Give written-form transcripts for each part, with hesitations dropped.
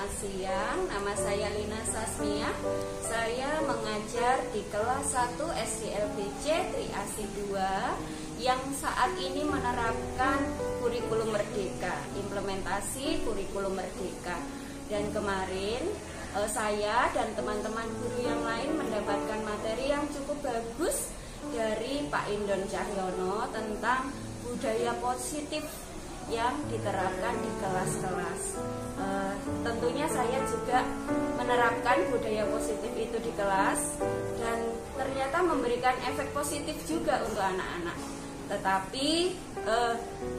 selamat siang. Nama saya Lina Sasmia. Saya mengajar di kelas 1 SDLBC Triasih 2 yang saat ini menerapkan kurikulum merdeka, implementasi kurikulum merdeka. Dan kemarin saya dan teman-teman guru yang lain mendapatkan materi yang cukup bagus dari Pak Indon Cahyono tentang budaya positif yang diterapkan di kelas-kelas. Tentunya saya juga menerapkan budaya positif itu di kelas dan ternyata memberikan efek positif juga untuk anak-anak. Tetapi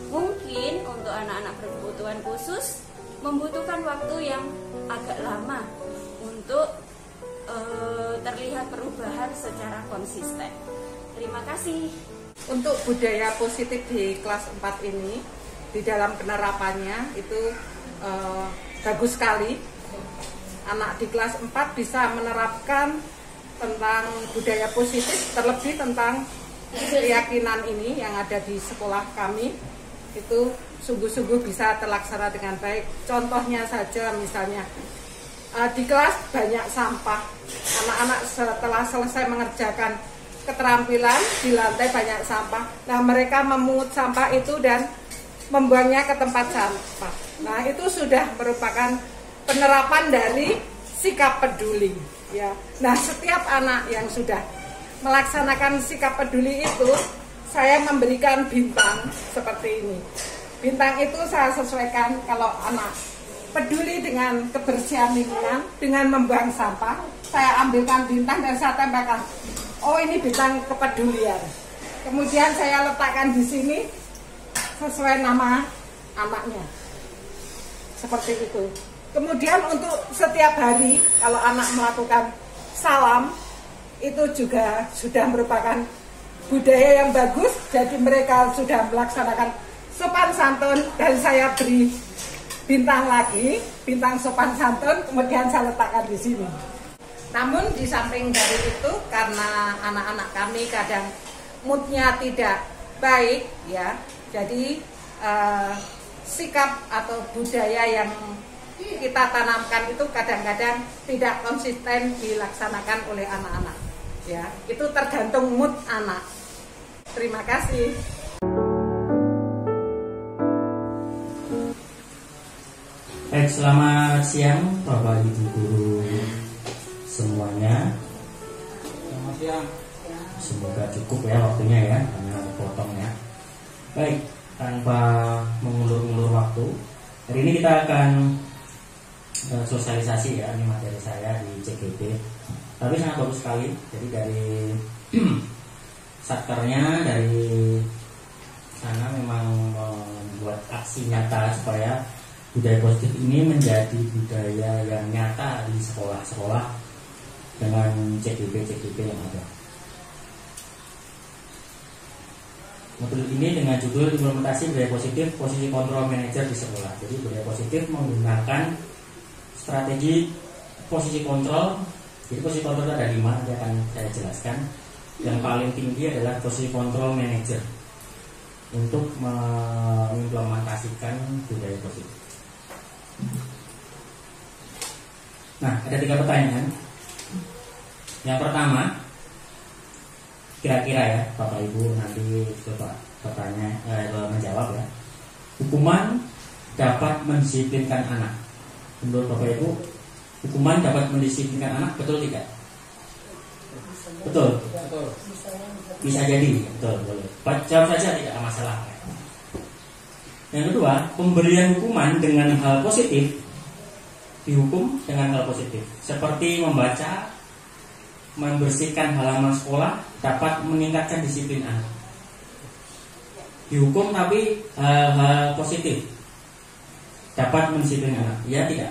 mungkin untuk anak-anak berkebutuhan khusus membutuhkan waktu yang agak lama untuk terlihat perubahan secara konsisten. Terima kasih. Untuk budaya positif di kelas 4 ini, di dalam penerapannya itu bagus sekali. Anak di kelas 4 bisa menerapkan tentang budaya positif, terlebih tentang keyakinan ini yang ada di sekolah kami itu sungguh-sungguh bisa terlaksana dengan baik. Contohnya saja misalnya di kelas banyak sampah, anak-anak setelah selesai mengerjakan keterampilan di lantai banyak sampah. Nah, mereka memungut sampah itu dan membuangnya ke tempat sampah. Nah, itu sudah merupakan penerapan dari sikap peduli, ya. Nah, setiap anak yang sudah melaksanakan sikap peduli itu, saya memberikan bintang seperti ini. Bintang itu saya sesuaikan kalau anak peduli dengan kebersihan lingkungan, dengan membuang sampah, saya ambilkan bintang dan saya tempelkan. Oh, ini bintang kepedulian. Kemudian saya letakkan di sini sesuai nama anaknya, seperti itu. Kemudian untuk setiap hari kalau anak melakukan salam itu juga sudah merupakan budaya yang bagus. Jadi mereka sudah melaksanakan sopan santun dan saya beri bintang lagi, bintang sopan santun, kemudian saya letakkan di sini. Namun di samping dari itu, karena anak-anak kami kadang moodnya tidak baik, ya. Jadi sikap atau budaya yang kita tanamkan itu kadang-kadang tidak konsisten dilaksanakan oleh anak-anak. Ya, itu tergantung mood anak. Terima kasih. Baik, selamat siang Bapak Ibu guru semuanya. Selamat siang. Semoga cukup ya waktunya ya, karena potong ya. Baik, tanpa mengulur-ulur waktu, hari ini kita akan sosialisasi ya, ini materi saya di CGP. Tapi sangat bagus sekali. Jadi dari satkernya dari sana memang membuat aksi nyata supaya budaya positif ini menjadi budaya yang nyata di sekolah-sekolah dengan CGP yang ada. Modul ini dengan judul implementasi budaya positif posisi kontrol manajer di sekolah. Jadi budaya positif menggunakan strategi posisi kontrol. Jadi posisi kontrol ada 5, nanti akan saya jelaskan. Yang paling tinggi adalah posisi kontrol manajer untuk mengimplementasikan budaya positif. Nah, ada 3 pertanyaan. Yang pertama, kira-kira ya Bapak Ibu nanti coba menjawab ya. Hukuman dapat mendisiplinkan anak. Menurut Bapak Ibu, hukuman dapat mendisiplinkan anak, betul tidak? Betul. Betul. Bisa jadi, betul, boleh. Jawab saja, tidak masalah. Yang kedua, pemberian hukuman dengan hal positif, dihukum dengan hal positif, seperti membaca, membersihkan halaman sekolah dapat meningkatkan disiplin anak. Dihukum tapi hal-hal positif dapat mendisiplin anak, ya tidak?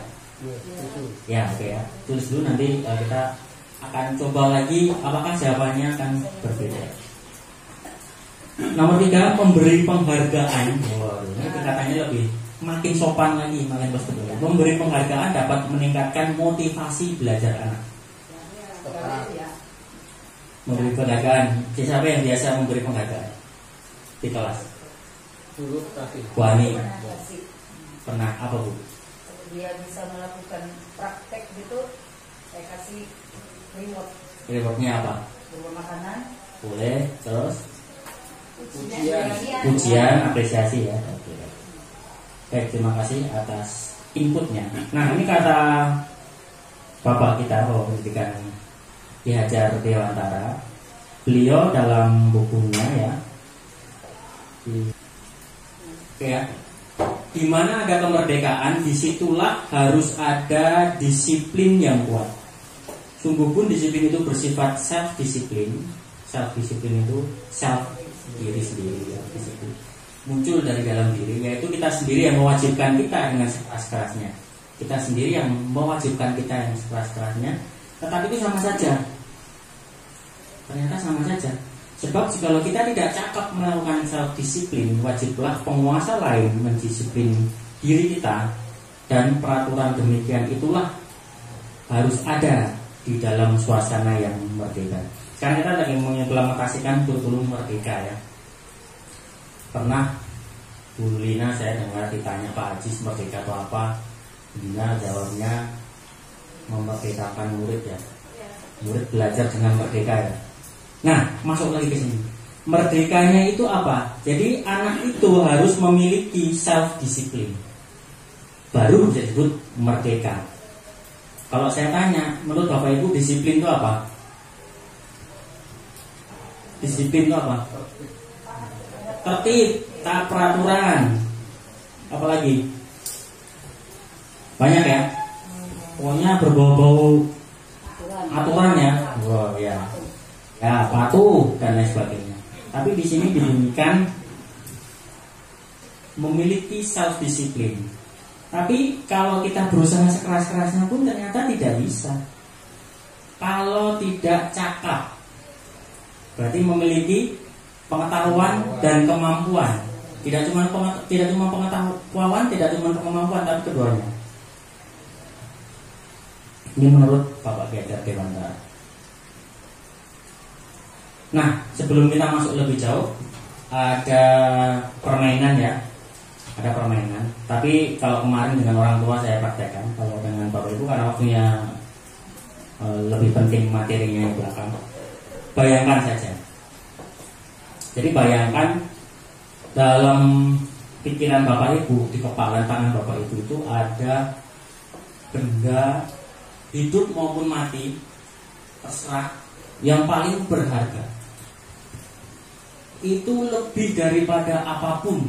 Ya, oke ya. Tulis dulu, nanti kita akan coba lagi apakah jawabannya akan berbeda. Nomor 3, memberi penghargaan. Ini tingkatannya lebih makin sopan lagi, makin betul. Memberi penghargaan dapat meningkatkan motivasi belajar anak. Memberi penghargaan. Siapa yang biasa memberi penghargaan di kelas? Dulu tadi. Bu Ani. Pernah apa Bu? dia bisa melakukan praktek gitu, saya kasih reward. Rewardnya apa? Berupa makanan. Boleh. Terus Ujian. ujian, apresiasi ya. Oke. Baik, terima kasih atas inputnya. Nah, ini kata Bapak kita, Bapak Pendidikan Ki Hajar Dewantara. Beliau dalam bukunya ya, oke ya, di mana ada kemerdekaan, disitulah harus ada disiplin yang kuat. Sungguh pun disiplin itu bersifat self-disiplin. Self-disiplin itu self, diri sendiri ya, disiplin. Muncul dari dalam diri, yaitu kita sendiri yang mewajibkan kita dengan sekeras-kerasnya. Kita sendiri yang mewajibkan kita yang sekeras-kerasnya. Tetapi itu sama saja. Ternyata sama saja. Sebab jika kita tidak cakap melakukan self-disiplin, wajiblah penguasa lain mendisiplin diri kita. Dan peraturan demikian itulah harus ada di dalam suasana yang merdeka. Sekarang kita lagi mengimplementasikan kurikulum merdeka ya. Pernah Bu Lina saya dengar ditanya Pak Haji merdeka atau apa, Lina jawabnya memerdekakan murid ya. Murid belajar dengan merdeka ya. Nah, masuk lagi ke sini. Merdekanya itu apa? Jadi anak itu harus memiliki self-disiplin, baru bisa disebut merdeka. Kalau saya tanya, menurut Bapak Ibu disiplin itu apa? Disiplin itu apa? Tertib, taat peraturan. Apalagi? Banyak ya. Pokoknya berbau-bau aturan ya. Oh ya. Ya, patuh dan lain sebagainya. Tapi di sini dibunyikan memiliki self disiplin. Tapi kalau kita berusaha sekeras-kerasnya pun ternyata tidak bisa. Kalau tidak cakap, berarti memiliki pengetahuan dan kemampuan. Tidak cuma pengetahuan, tidak cuma kemampuan, tapi keduanya. Ini menurut Bapak Ki Hajar Dewantara. Nah, sebelum kita masuk lebih jauh, ada permainan ya. Ada permainan. Tapi kalau kemarin dengan orang tua saya praktekkan, kalau dengan Bapak Ibu karena waktunya lebih penting materinya yang belakang. Bayangkan saja. Jadi bayangkan dalam pikiran Bapak Ibu, di kepala tangan Bapak Ibu itu ada benda hidup maupun mati, terserah, yang paling berharga. Itu lebih daripada apapun.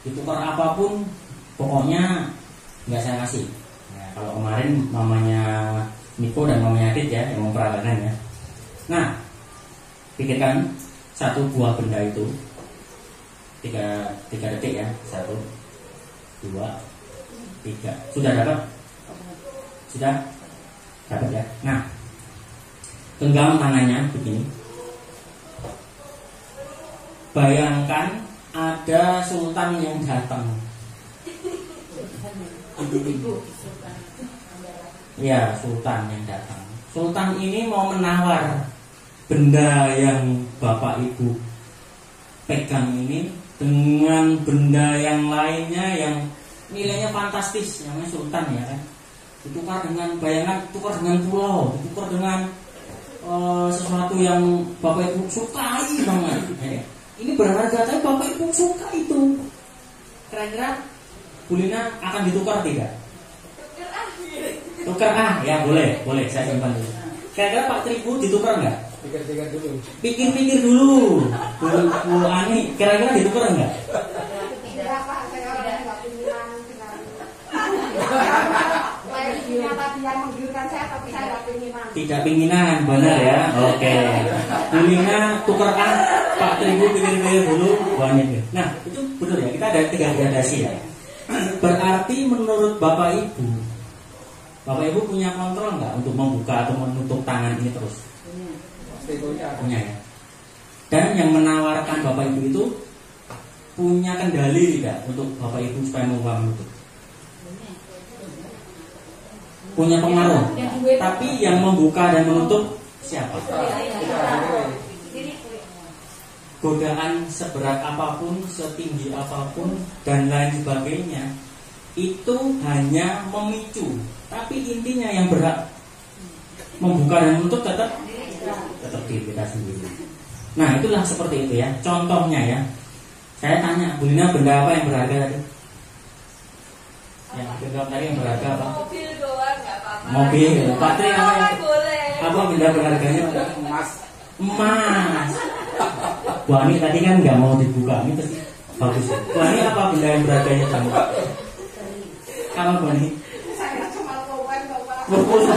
Ditukar apapun, pokoknya nggak saya kasih. Nah, kalau kemarin mamanya Niko dan mamanya Adit ya yang memperagakan ya. Nah, pikirkan satu buah benda itu 3 detik ya. 1, 2, 3. Sudah dapat? Sudah dapat ya. Nah, genggam tangannya begini. Bayangkan ada sultan yang datang. Ya, sultan yang datang. Sultan ini mau menawar benda yang Bapak Ibu pegang ini dengan benda yang lainnya yang nilainya fantastis, namanya sultan ya kan. Ditukar dengan bayangan, tukar dengan pulau, ditukar dengan sesuatu yang Bapak Ibu sukai banget ya. Ini berharga tapi Bapak Ibu suka itu. Kira-kira Bu Lina akan ditukar tidak? Tukar ya boleh saya simpan dulu. Kira-kira Pak Tribu ditukar nggak? Pikir-pikir dulu. Pikir-pikir dulu. Bu Ani kira-kira ditukar nggak? Tidak Pak, saya orang nggak pilihan sekarang. Tadi yang menggiurkan saya, tapi saya nggak pilihan. Tidak pinginan, benar ya. Oke. Bu Lina tukar Pak Tribu pikir-pikir dulu. Banyak. Nah itu betul ya. Kita ada 3 gradasi ya. Berarti menurut Bapak Ibu punya kontrol nggak untuk membuka atau menutup tangan ini terus? Punya ya. Dan yang menawarkan Bapak Ibu itu punya kendali tidak untuk Bapak Ibu supaya membuka menutup? Punya pengaruh. Tapi yang membuka dan menutup siapa? Godaan seberat apapun, setinggi apapun dan lain sebagainya itu hanya memicu, tapi intinya yang berhak membuka dan menutup tetap diri kita sendiri. Nah, itulah seperti itu ya. Contohnya ya. Saya tanya, Bu Lina, benda apa yang berharga tadi? Yang benda tadi yang berharga apa? Mobil doang, nggak apa-apa. Mobil. Patri apa yang boleh. apa benda berharganya? Emas. Emas. Bu Ani tadi kan nggak mau dibuka, ini terus bagus. Bu Ani apa benda yang berharganya kamu? Apa Bu Ani? Saya cuma pulpen Bapak. Pulpen.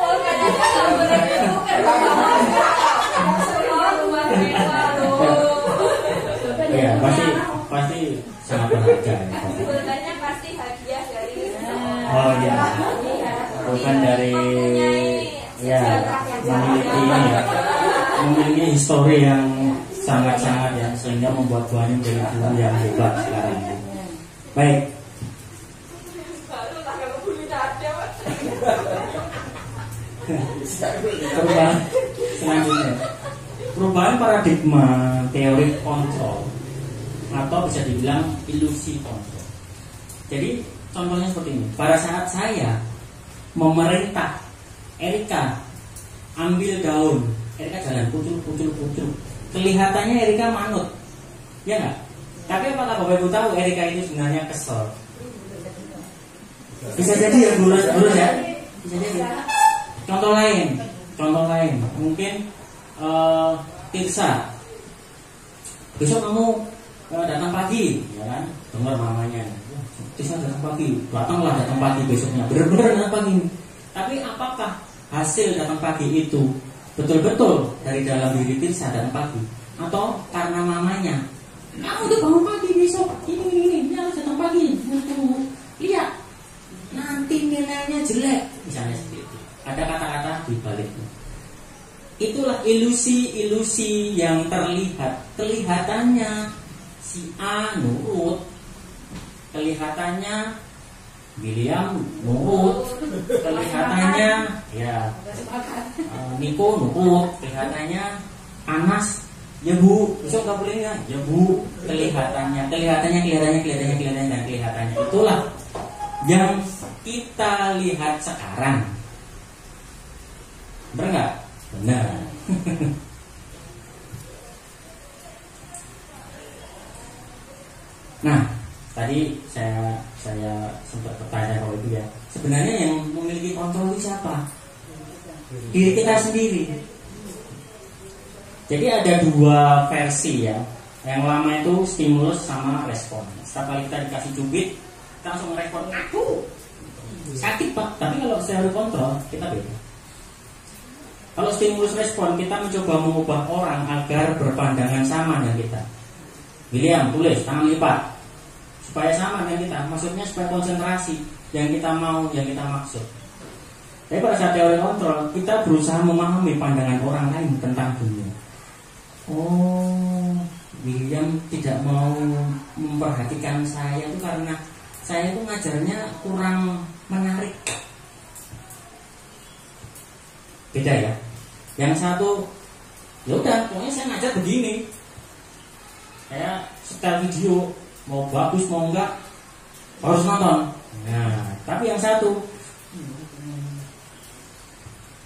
Oh, kayaknya nggak boleh dibuka. Ya, pasti sangat berharga ya. Pulpennya pasti hadiah dari Oh iya. Bukan dari ya memiliki histori yang sangat-sangat ya, sehingga membuat Bu Ani menjadi guru yang hebat sekarang ini. Baik. Perubahan selanjutnya, perubahan paradigma teori kontrol atau bisa dibilang ilusi kontrol. Jadi contohnya seperti ini. Pada saat saya memerintah Erika ambil daun, Erika jalan pucul. Kelihatannya Erika manut, ya nggak? Tapi apakah Bapak Ibu tahu Erika itu sebenarnya kesel? Bisa jadi ya, lurus ya. Bisa jadi. Contoh lain, mungkin Tirsa, besok kamu datang pagi, ya kan? Dengar mamanya, Tirsa datang pagi besoknya, benar-benar datang pagi. Tapi apakah hasil datang pagi itu betul-betul dari dalam diri Tirsa datang pagi, atau karena mamanya? Kamu udah bangun pagi besok, ini harus datang pagi, lihat, nanti nilainya jelek, misalnya seperti itu. Ada kata-kata di baliknya. Itulah ilusi yang terlihat. Kelihatannya si A nurut, kelihatannya William nurut, kelihatannya ya Niko nurut, kelihatannya Anas ya Bu, besok nggak boleh ya Bu, kelihatannya. Itulah yang kita lihat sekarang. Benar nggak? Benar. Nah, tadi saya sempat bertanya kalau itu ya. Sebenarnya yang memiliki kontrol itu siapa? Diri kita sendiri. Jadi ada dua versi ya. Yang lama itu stimulus sama respon. Setiap kali kita dikasih cubit, kita langsung merespon. Sakit Pak. Tapi kalau teori kontrol kita beda. Kalau stimulus respon, kita mencoba mengubah orang agar berpandangan sama dengan kita. William, tulis tangan lipat supaya sama dengan kita. Maksudnya supaya konsentrasi yang kita mau, yang kita maksud. Tapi pada saat teori kontrol, kita berusaha memahami pandangan orang lain tentang dunia. Oh, William tidak mau memperhatikan saya itu karena saya itu ngajarnya kurang menarik. Beda ya. Yang satu, ya udah, pokoknya saya ngajar begini. Saya setel video, mau bagus mau enggak harus nonton. Nah, tapi yang satu,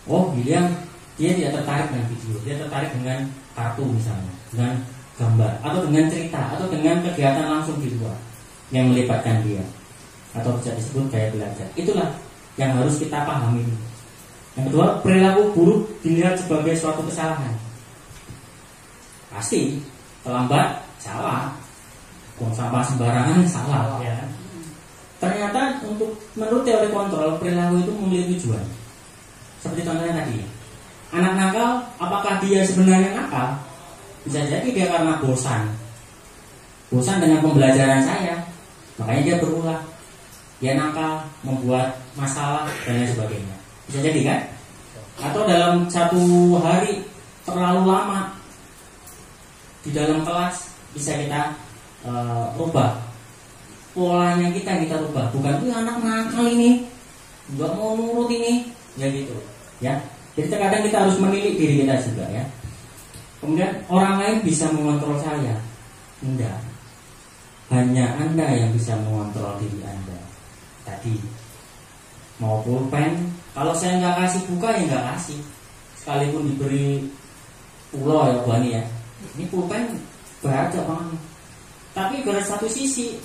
oh William, dia tidak tertarik dengan video, dia tertarik dengan kartu misalnya, dengan gambar, atau dengan cerita, atau dengan kegiatan langsung di luar yang melibatkan dia, atau bisa disebut gaya belajar. Itulah yang harus kita pahami. Yang kedua, perilaku buruk dilihat sebagai suatu kesalahan. Pasti terlambat salah, buang sampah sembarangan salah. Ya. Ternyata menurut teori kontrol, perilaku itu memiliki tujuan. Seperti contohnya tadi, anak nakal, apakah dia sebenarnya nakal? Bisa jadi dia karena bosan dengan pembelajaran saya, makanya dia berulah. Dia nakal, membuat masalah dan lain sebagainya. Bisa jadi kan? Atau dalam satu hari terlalu lama di dalam kelas, bisa kita rubah polanya, kita rubah. Bukan tuh anak nakal ini, nggak mau nurut ini, ya gitu ya. Jadi terkadang kita harus menilik diri kita juga ya. Kemudian orang lain bisa mengontrol saya, enggak. hanya Anda yang bisa mengontrol diri Anda. Tadi mau pulpen, kalau saya nggak kasih buka ya nggak kasih. Sekalipun diberi pulau ya Bu Ani ya, ini pulpen berharga banget. Tapi pada satu sisi,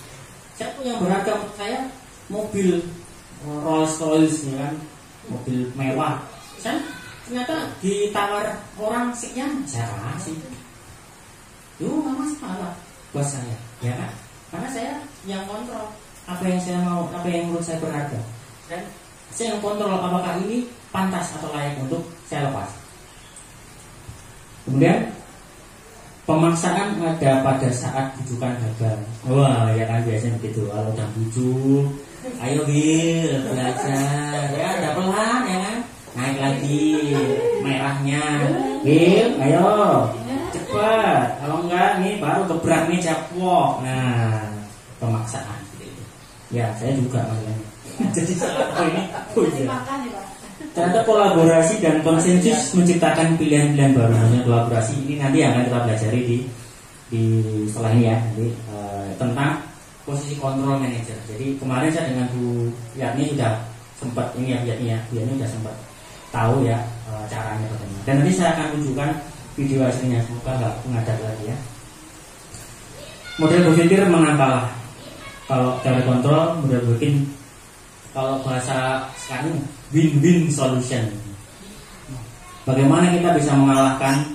saya punya berharga menurut saya mobil Rolls Royce ya kan, mobil mewah. Saya ternyata ditawar orang sekian, saya kasih. Yuk nggak masalah buat saya, ya kan? Karena saya yang kontrol apa yang saya mau, apa yang menurut saya berharga, dan saya yang kontrol apakah ini pantas atau layak untuk saya lepas. Kemudian pemaksaan ada pada saat bujukan gagal. Wah ya kan biasanya begitu. Kalau udah bujuk, ayo Bil belajar, ya udah pelan ya kan, naik lagi merahnya. Bil ayo cepat, kalau enggak nih baru gebrak nih capwok. Nah pemaksaan gitu. Ya saya juga makanya. Jadi salah ini. Oh iya. Ternyata kolaborasi dan konsensus menciptakan pilihan-pilihan baru. Namanya kolaborasi ini nanti akan kita pelajari di setelah ini ya, nanti tentang posisi kontrol manager. Jadi kemarin saya dengan Bu Yatni sudah sempat ini ya, Bu Yatni sudah sempat tahu ya caranya bagaimana. Dan nanti saya akan tunjukkan video hasilnya, semoga nggak mengadat lagi ya. Model berpikir mengapalah. Kalau teori kontrol, model berpikir kalau bahasa sekarang win-win solution. Bagaimana kita bisa mengalahkan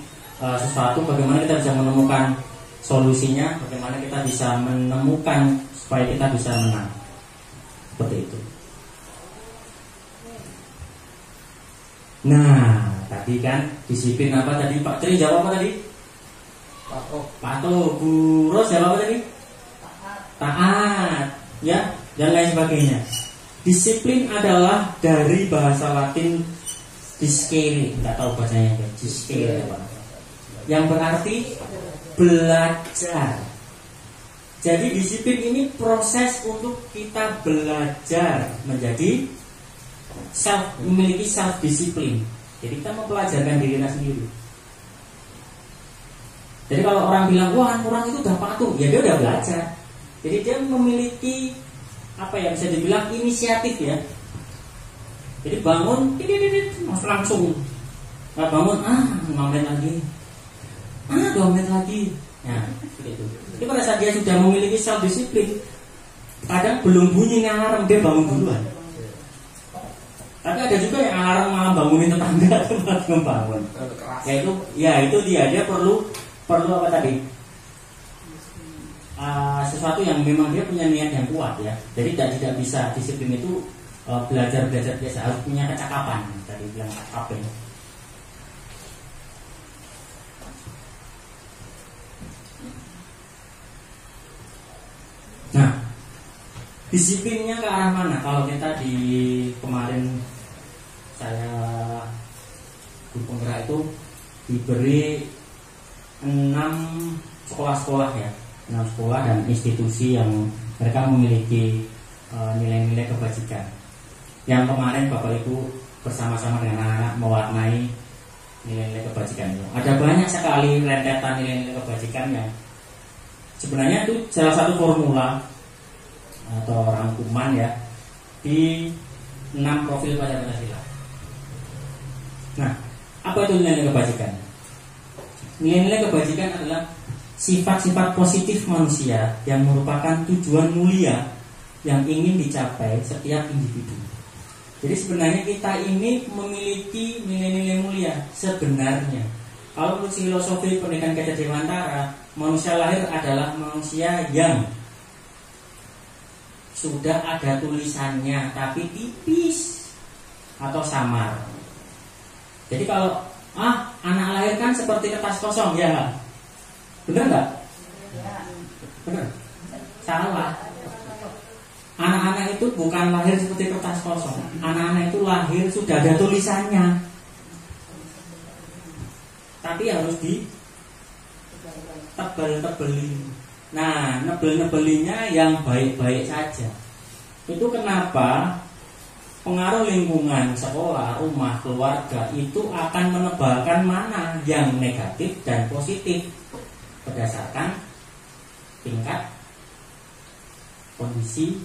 sesuatu, bagaimana kita bisa menemukan solusinya, bagaimana kita bisa menemukan supaya kita bisa menang. Seperti itu. Nah, tadi kan disiplin apa tadi Pak Tri jawab apa tadi? Patuh. Bu Ros jawab apa tadi? Taat. Ya, dan lain sebagainya. Disiplin adalah dari bahasa Latin discere, nggak tahu bahasanya discere apa, yang berarti belajar. Jadi disiplin ini proses untuk kita belajar menjadi memiliki self disiplin. Jadi kita mempelajarkan diri kita sendiri. Jadi kalau orang bilang wah orang itu udah patuh, ya dia udah belajar. Jadi dia memiliki apa ya, bisa dibilang inisiatif ya. Jadi bangun langsung, nggak bangun 5 menit lagi, 2 menit lagi. Nah gitu. Jadi pada saat dia sudah memiliki self disiplin, kadang belum bunyi alarm dia bangun duluan. Tapi ada juga yang alarm malah bangunin tetangga tempat membangun. Itu dia perlu apa tadi? Sesuatu yang memang dia punya niat yang kuat ya. Jadi tidak bisa disiplin itu belajar biasa, harus punya kecakapan. Tadi bilang cakap ya. Nah, disiplinnya ke arah mana? Kalau kita di kemarin saya guru penggerak itu diberi 6 sekolah-sekolah ya. 6 sekolah dan institusi yang mereka memiliki nilai-nilai kebajikan. Yang kemarin Bapak Ibu bersama-sama dengan anak-anak mewarnai nilai-nilai kebajikan itu. Ada banyak sekali rentetan nilai-nilai kebajikan yang sebenarnya itu salah satu formula atau rangkuman ya di 6 profil pada Pancasila. Nah, apa itu nilai-nilai kebajikan? Nilai-nilai kebajikan adalah sifat-sifat positif manusia yang merupakan tujuan mulia yang ingin dicapai setiap individu. Jadi sebenarnya kita ini memiliki nilai-nilai mulia sebenarnya. Kalau menurut filosofi pernikahan Gajah Dewantara, manusia lahir adalah manusia yang sudah ada tulisannya tapi tipis atau samar. Jadi kalau anak lahir kan seperti kertas kosong ya. Benar nggak? Benar. Salah. Anak-anak itu bukan lahir seperti kertas kosong. Anak-anak itu lahir sudah ada tulisannya. Tapi harus ditebel-tebelin. Nah, nebel-nebelinnya yang baik-baik saja. Itu kenapa pengaruh lingkungan, sekolah, rumah, keluarga itu akan menebalkan mana yang negatif dan positif berdasarkan tingkat kondisi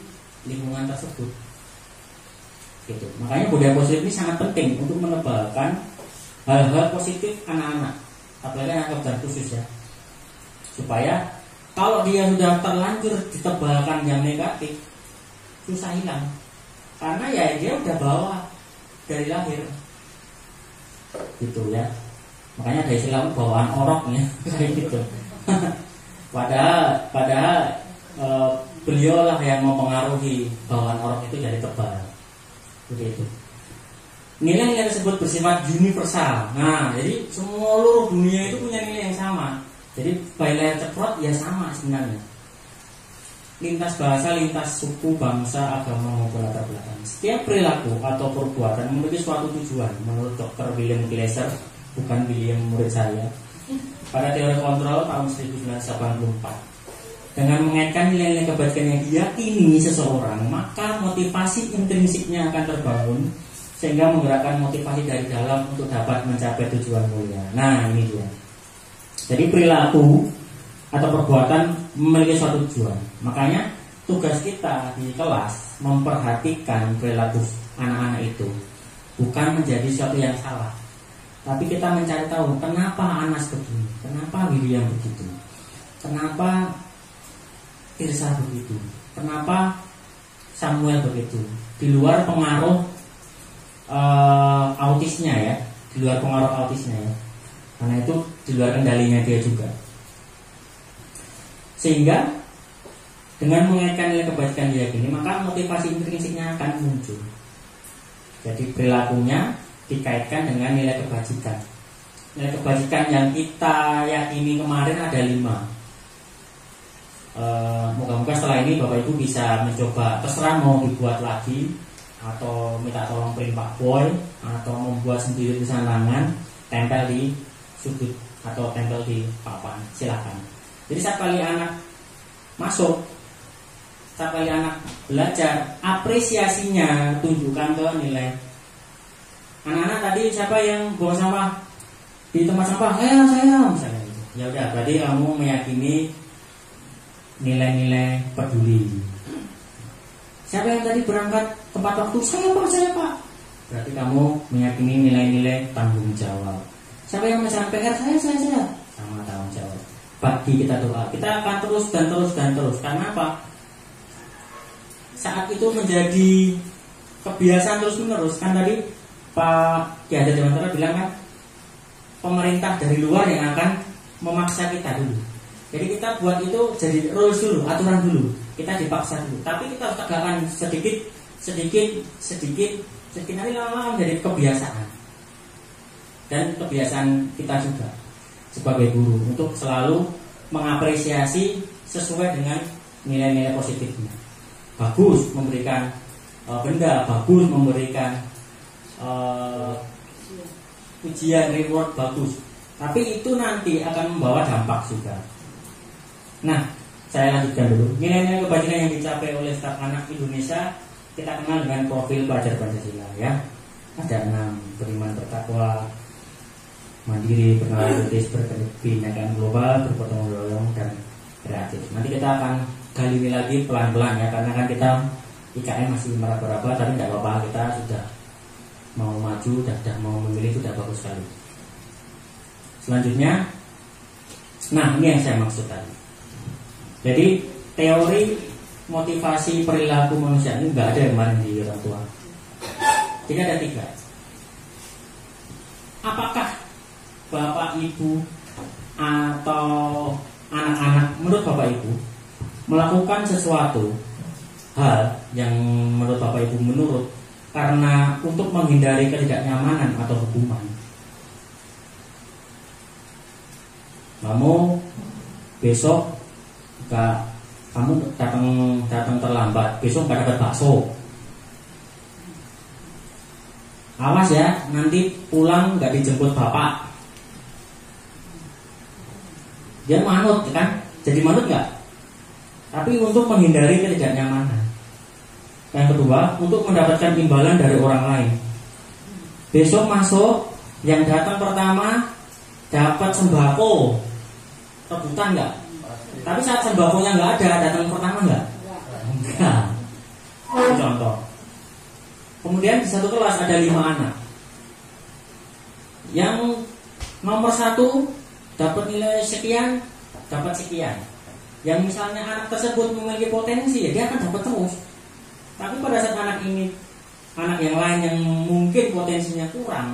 lingkungan tersebut. Gitu. Makanya budaya positif ini sangat penting untuk menebalkan hal-hal positif anak-anak, apalagi anak kebutuhan khusus ya. Supaya kalau dia sudah terlanjur ditebalkan yang negatif, susah hilang. Karena ya dia udah bawa dari lahir. Gitu ya. Makanya ada istilah bawaan oroknya kayak gitu. Padahal beliau lah yang mempengaruhi bawaan orok itu jadi tebal. Begitu. Nilai-nilai tersebut bersifat universal. Nah, jadi seluruh dunia itu punya nilai yang sama. Jadi baik layar ceprot ya sama sebenarnya. Lintas bahasa, lintas suku, bangsa, agama maupun latar belakang. Setiap perilaku atau perbuatan memiliki suatu tujuan. Menurut Dr. William Glasser, bukan William murid saya, pada teori kontrol tahun 1984. Dengan mengaitkan nilai-nilai kebaikan yang diyakini seseorang, maka motivasi intrinsiknya akan terbangun sehingga menggerakkan motivasi dari dalam untuk dapat mencapai tujuan mulia. Nah, ini dia. Jadi perilaku atau perbuatan memiliki suatu tujuan. Makanya tugas kita di kelas memperhatikan perilaku anak-anak itu, bukan menjadi sesuatu yang salah, tapi kita mencari tahu kenapa Anas begini, kenapa William begitu, kenapa Irsa begitu, kenapa Samuel begitu, di luar pengaruh autisnya ya, di luar pengaruh autisnya ya, karena itu di luar kendalinya dia juga. Sehingga dengan mengaitkan nilai kebaikan diyakini, maka motivasi intrinsiknya akan muncul. Jadi perilakunya dikaitkan dengan nilai kebajikan. Nilai kebajikan yang kita yakini kemarin ada 5. Moga-moga setelah ini Bapak Ibu bisa mencoba, terserah mau dibuat lagi atau minta tolong print Pak Boy atau membuat sendiri tulisan tangan, tempel di sudut atau tempel di papan, silakan. Jadi saat kali anak masuk, saat kali anak belajar, apresiasinya tunjukkan ke nilai. Anak-anak tadi siapa yang buang sampah di tempat sampah? Saya misalnya gitu. Ya udah, berarti kamu meyakini nilai-nilai peduli. Siapa yang tadi berangkat tepat waktu? Saya pak. Berarti kamu meyakini nilai-nilai tanggung jawab. Siapa yang memesan PR? Saya. Sama tanggung jawab. Pagi kita doa, kita akan terus. Karena apa? Saat itu menjadi kebiasaan terus menerus. Kan tadi Pak Ki Hajar Dewantara bilang kan, pemerintah dari luar yang akan memaksa kita dulu. Jadi kita buat itu jadi rules dulu, aturan dulu. Kita dipaksa dulu. Tapi kita harus tegakkan sedikit. Nanti lama-lama menjadi kebiasaan. Dan kebiasaan kita juga sebagai guru untuk selalu mengapresiasi sesuai dengan nilai-nilai positifnya. Bagus memberikan benda, bagus memberikan ujian, reward, bagus. Tapi itu nanti akan membawa dampak juga. Nah, saya lanjutkan dulu. Nilai-nilai kebajikan yang dicapai oleh staf anak Indonesia kita kenal dengan profil pelajar Pancasila ya. Ada 6: beriman, bertakwa, mandiri, bernalar kritis, berkebinekaan global, bergotong royong, dan kreatif. Nanti kita akan gali ini lagi pelan-pelan ya, karena kan kita IKM masih meraba-raba, tapi tidak apa-apa, kita sudah mau maju, sudah mau memilih, sudah bagus sekali. Selanjutnya, nah ini yang saya maksud tadi. Jadi teori motivasi perilaku manusia ini nggak ada yang kemarin di orang tua. Jadi ada 3. Apakah Bapak Ibu atau anak-anak menurut Bapak Ibu melakukan sesuatu hal yang menurut Bapak Ibu menurut karena untuk menghindari ketidaknyamanan atau hukuman? Kamu besok kamu datang terlambat, besok nggak dapat bakso. Awas ya, nanti pulang nggak dijemput bapak. Dia manut kan? Jadi manut nggak? Tapi untuk menghindari ketidaknyamanan. Yang kedua, untuk mendapatkan imbalan dari orang lain. Besok masuk, yang datang pertama dapat sembako, rebutan nggak? Tapi saat sembakonya nggak ada, datang pertama nggak? Kemudian di satu kelas ada 5 anak. Yang nomor 1 dapat nilai sekian, dapat sekian. Yang misalnya anak tersebut memiliki potensi, ya dia akan dapat terus. Tapi pada saat anak yang lain yang mungkin potensinya kurang,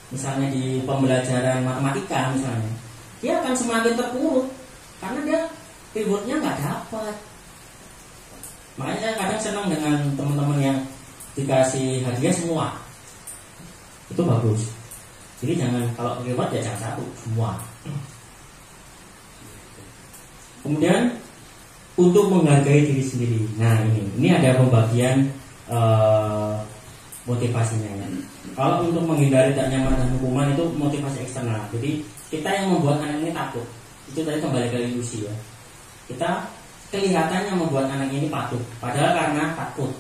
misalnya di pembelajaran matematika misalnya, dia akan semakin terpuruk karena dia rewardnya nggak dapat. Makanya saya kadang senang dengan teman-teman yang dikasih hadiah semua, itu bagus. Jadi jangan, kalau reward ya jangan satu, semua. Kemudian untuk menghargai diri sendiri. Nah ini ada pembagian motivasinya ya. Kalau untuk menghindari tak nyaman dan hukuman itu motivasi eksternal. Jadi kita yang membuat anak ini takut. Itu tadi kembali ke ilusi ya. Kita kelihatannya membuat anak ini patuh, padahal karena takut.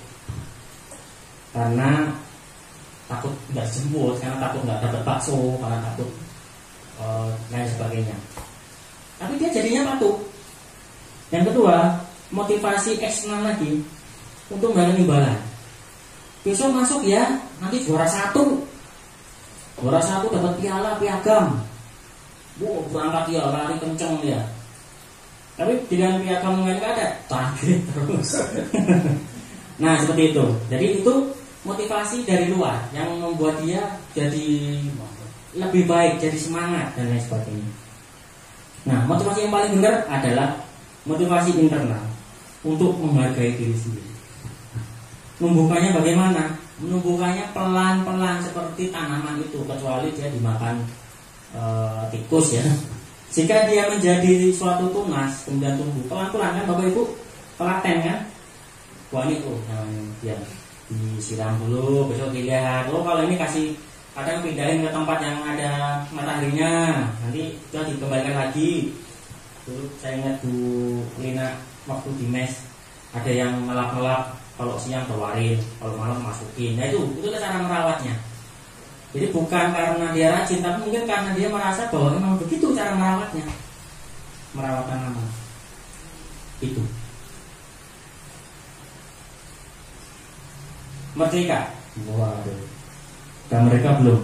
Karena takut nggak jemput, karena takut nggak dapat bakso, karena takut lain sebagainya. Tapi dia jadinya patuh. Yang kedua, motivasi eksternal lagi untuk mendapatkan imbalan. Besok masuk ya, nanti juara 1 dapat piala, piagam. Berangkat ya, lari kenceng dia. Tapi dengan piagam nggak ada, target terus. Nah seperti itu. Jadi itu motivasi dari luar yang membuat dia jadi lebih baik, jadi semangat dan lain sebagainya. Nah motivasi yang paling benar adalah motivasi internal untuk menghargai diri sendiri. Menumbuhkannya bagaimana? Menumbuhkannya pelan-pelan seperti tanaman itu, kecuali dia dimakan tikus ya. Jika dia menjadi suatu tunas kemudian tumbuh pelan-pelan kan Bapak Ibu telaten kan? Wah ini tuh dia disiram dulu, besok dilihat. Oh kalau ini kasih, kadang pindahin ke tempat yang ada mataharinya, nanti sudah dikembalikan lagi. Dulu saya ingat Bu Lina waktu di mes ada yang ngelap-ngelap, kalau siang keluarin, kalau malam masukin. Nah itu cara merawatnya. Jadi bukan karena dia rajin, tapi mungkin karena dia merasa bahwa memang begitu cara merawatnya, merawat tanaman itu. Merdeka, waduh, dan mereka belum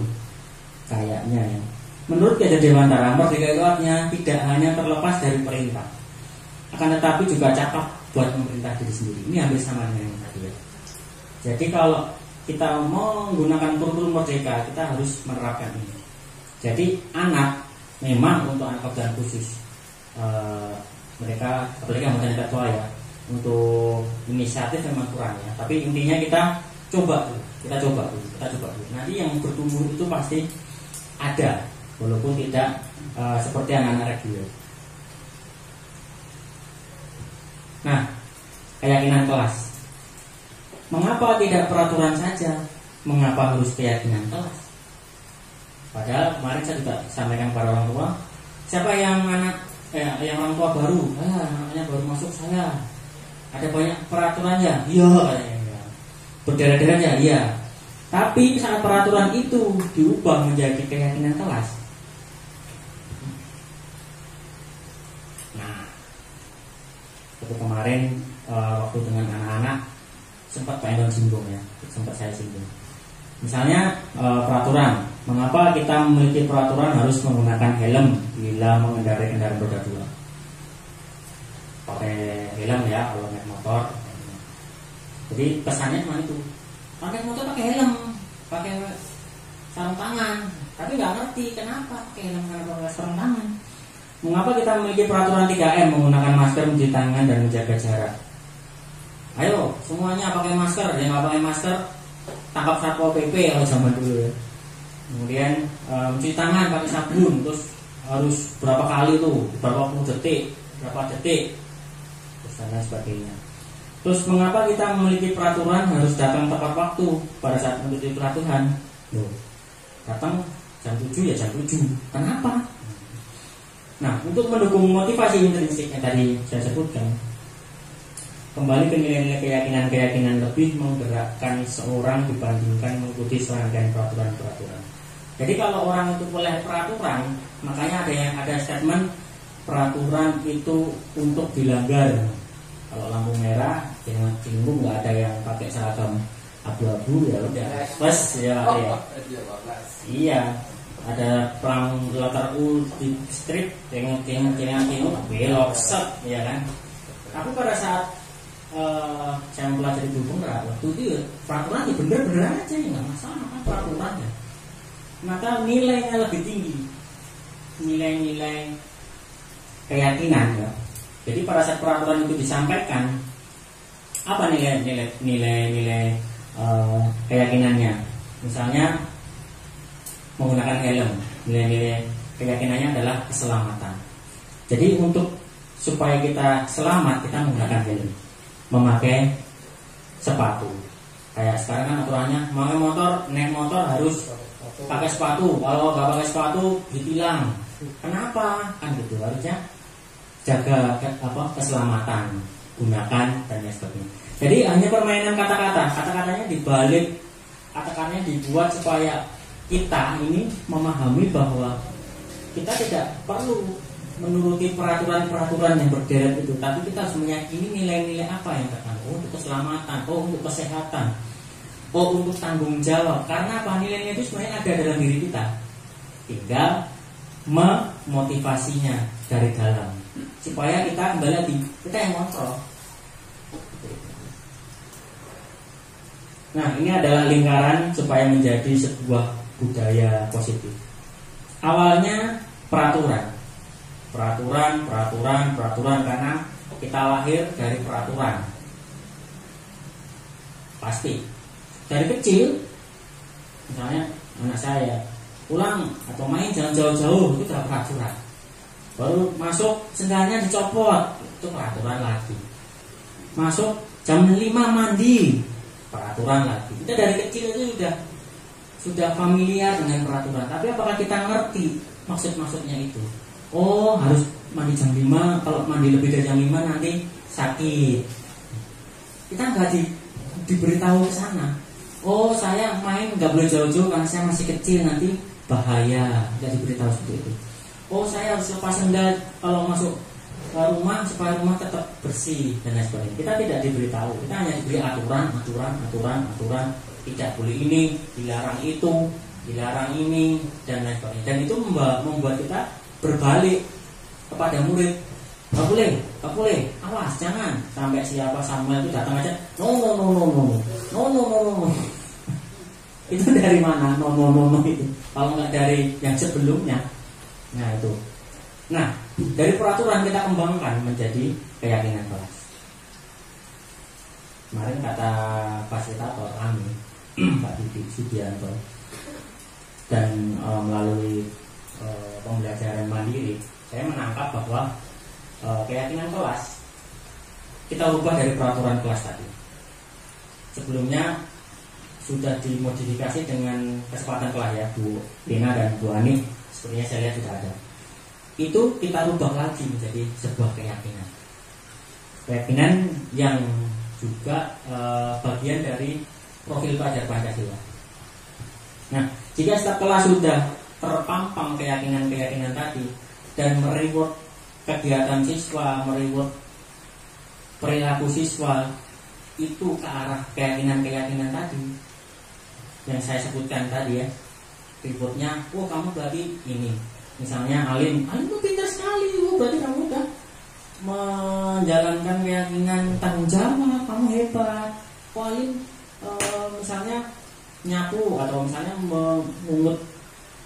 kayaknya ya. Menurut Ki Hajar Dewantara, merdeka itu artinya tidak hanya terlepas dari perintah, akan tetapi juga cakap buat memerintah diri sendiri. Ini hampir sama dengan yang tadi ya. Jadi kalau kita mau menggunakan kurikulum merdeka, kita harus menerapkan ini. Jadi anak memang untuk anak kebutuhan khusus, mereka apalagi yang anggota tua ya, untuk inisiatif memang kurang ya. Tapi intinya kita coba dulu. Nanti yang bertumbuh itu pasti ada, walaupun tidak seperti anak-anak reguler. Nah, keyakinan kelas. Mengapa tidak peraturan saja? Mengapa harus keyakinan kelas? Padahal kemarin saya juga sampaikan kepada orang tua, siapa yang yang orang tua baru, anaknya baru masuk saya, ada banyak peraturan ya, iya katanya, berderet-deret ya, iya. Tapi saat peraturan itu diubah menjadi keyakinan kelas, nah, seperti kemarin waktu dengan anak-anak sempat Pak Endon singgung ya, sempat saya singgung. Misalnya peraturan, mengapa kita memiliki peraturan harus menggunakan helm bila mengendarai kendaraan roda 2? Pakai helm ya kalau naik motor. Jadi pesannya cuma itu, pakai motor pakai helm, pakai sarung tangan. Tapi nggak ngerti kenapa pakai helm, kenapa pakai sarung tangan. Mengapa kita memiliki peraturan 3M, menggunakan masker, mencuci tangan dan menjaga jarak? Ayo semuanya pakai masker, yang nggak pakai masker tangkap Satpol PP kalau zaman dulu ya. Kemudian mencuci tangan pakai sabun, terus harus berapa kali tuh, berapa detik, terus dan lain sebagainya. Terus mengapa kita memiliki peraturan harus datang tepat waktu pada saat mengikuti peraturan? Loh, datang jam 7 ya jam 7. Kenapa? Nah, untuk mendukung motivasi intrinsik yang tadi saya sebutkan, kembali ke nilai-nilai keyakinan lebih menggerakkan seorang dibandingkan mengikuti serangkaian peraturan-peraturan. Jadi kalau orang itu oleh peraturan, makanya ada statement peraturan itu untuk dilanggar. Kalau lampu merah, jangan cinggung, nggak ada yang pakai seragam abu-abu bu ya udah plus ya Pak ya. Iya, ada perang letter U di strip tengok belok set ya kan. Tapi pada saat saya mempelajari hukum waktu itu ya, peraturan ya bener-bener aja ya nggak masalah kan peraturannya. Maka nilainya lebih tinggi, nilai-nilai keyakinan ya. Jadi pada saat peraturan itu disampaikan, apa nilai keyakinannya? Misalnya menggunakan helm, nilai-nilai keyakinannya adalah keselamatan. Jadi untuk supaya kita selamat kita menggunakan helm, memakai sepatu. Kayak sekarang kan aturannya naik motor harus pakai sepatu. Kalau nggak pakai sepatu ditilang. Kenapa? Kan gitu, harusnya jaga keselamatan, gunakan dan lain sebagainya. Jadi hanya permainan kata-katanya dibalik, kata-katanya dibuat supaya kita ini memahami bahwa kita tidak perlu menuruti peraturan-peraturan yang berderet itu, tapi kita harus meyakini nilai-nilai apa yang terkandung. Oh, untuk keselamatan, oh untuk kesehatan, oh untuk tanggung jawab. Karena apa? Nilai-nilai itu sebenarnya ada dalam diri kita, tinggal memotivasinya dari dalam supaya kita kembali lagi kita yang kontrol. Nah, ini adalah lingkaran supaya menjadi sebuah budaya positif. Awalnya peraturan karena kita lahir dari peraturan. Pasti dari kecil, misalnya anak saya pulang atau main jangan jauh-jauh, itu sudah peraturan. Baru masuk sendalnya dicopot, itu peraturan lagi. Masuk jam 5 mandi, peraturan lagi. Kita dari kecil itu sudah familiar dengan peraturan. Tapi apakah kita ngerti maksud-maksudnya itu? Oh, harus mandi jam 5. Kalau mandi lebih dari jam 5 nanti sakit. Kita nggak diberitahu ke sana. Oh, saya main nggak boleh jauh-jauh karena saya masih kecil, nanti bahaya. Nggak diberitahu seperti itu. Oh, saya harus lepas sendal kalau masuk ke rumah supaya rumah tetap bersih dan lain sebagainya. Kita tidak diberitahu. Kita hanya diberi aturan. Tidak boleh ini, dilarang itu, dilarang ini dan lain sebagainya. Dan itu membuat kita berbalik kepada murid. Gak boleh, awas, jangan sampai siapa Samuel itu datang aja. No. Itu dari mana? No itu. Kalau nggak dari yang sebelumnya. Nah itu. Nah, dari peraturan kita kembangkan menjadi keyakinan kelas. Kemarin kata fasilitator kami, Pak Didi Sugianto, dan melalui pembelajaran mandiri, saya menangkap bahwa keyakinan kelas kita ubah dari peraturan kelas tadi. Sebelumnya sudah dimodifikasi dengan kesempatan kelas ya, Bu Lina dan Bu Ani, sepertinya saya lihat sudah ada. Itu kita ubah lagi menjadi sebuah keyakinan yang juga bagian dari profil pelajar Pancasila. Nah, jika setelah sudah terpampang keyakinan-keyakinan tadi dan mereward kegiatan siswa, mereward perilaku siswa itu ke arah keyakinan-keyakinan tadi yang saya sebutkan tadi ya, rewardnya, oh kamu berarti ini. Misalnya Alim tuh pintar sekali, berarti kamu udah menjalankan keyakinan tanggung jawab, kamu hebat. Alim misalnya nyapu atau misalnya mengungut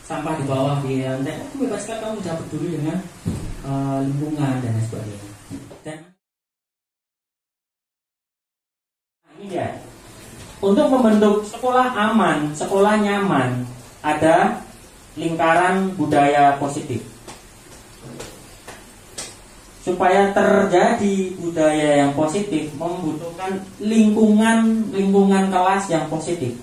sampah di bawah di lantai, kamu hebat sekali, kamu sudah peduli dengan lingkungan dan lain sebagainya. Dan ini ya, untuk membentuk sekolah aman, sekolah nyaman, ada lingkaran budaya positif. Supaya terjadi budaya yang positif membutuhkan lingkungan kelas yang positif.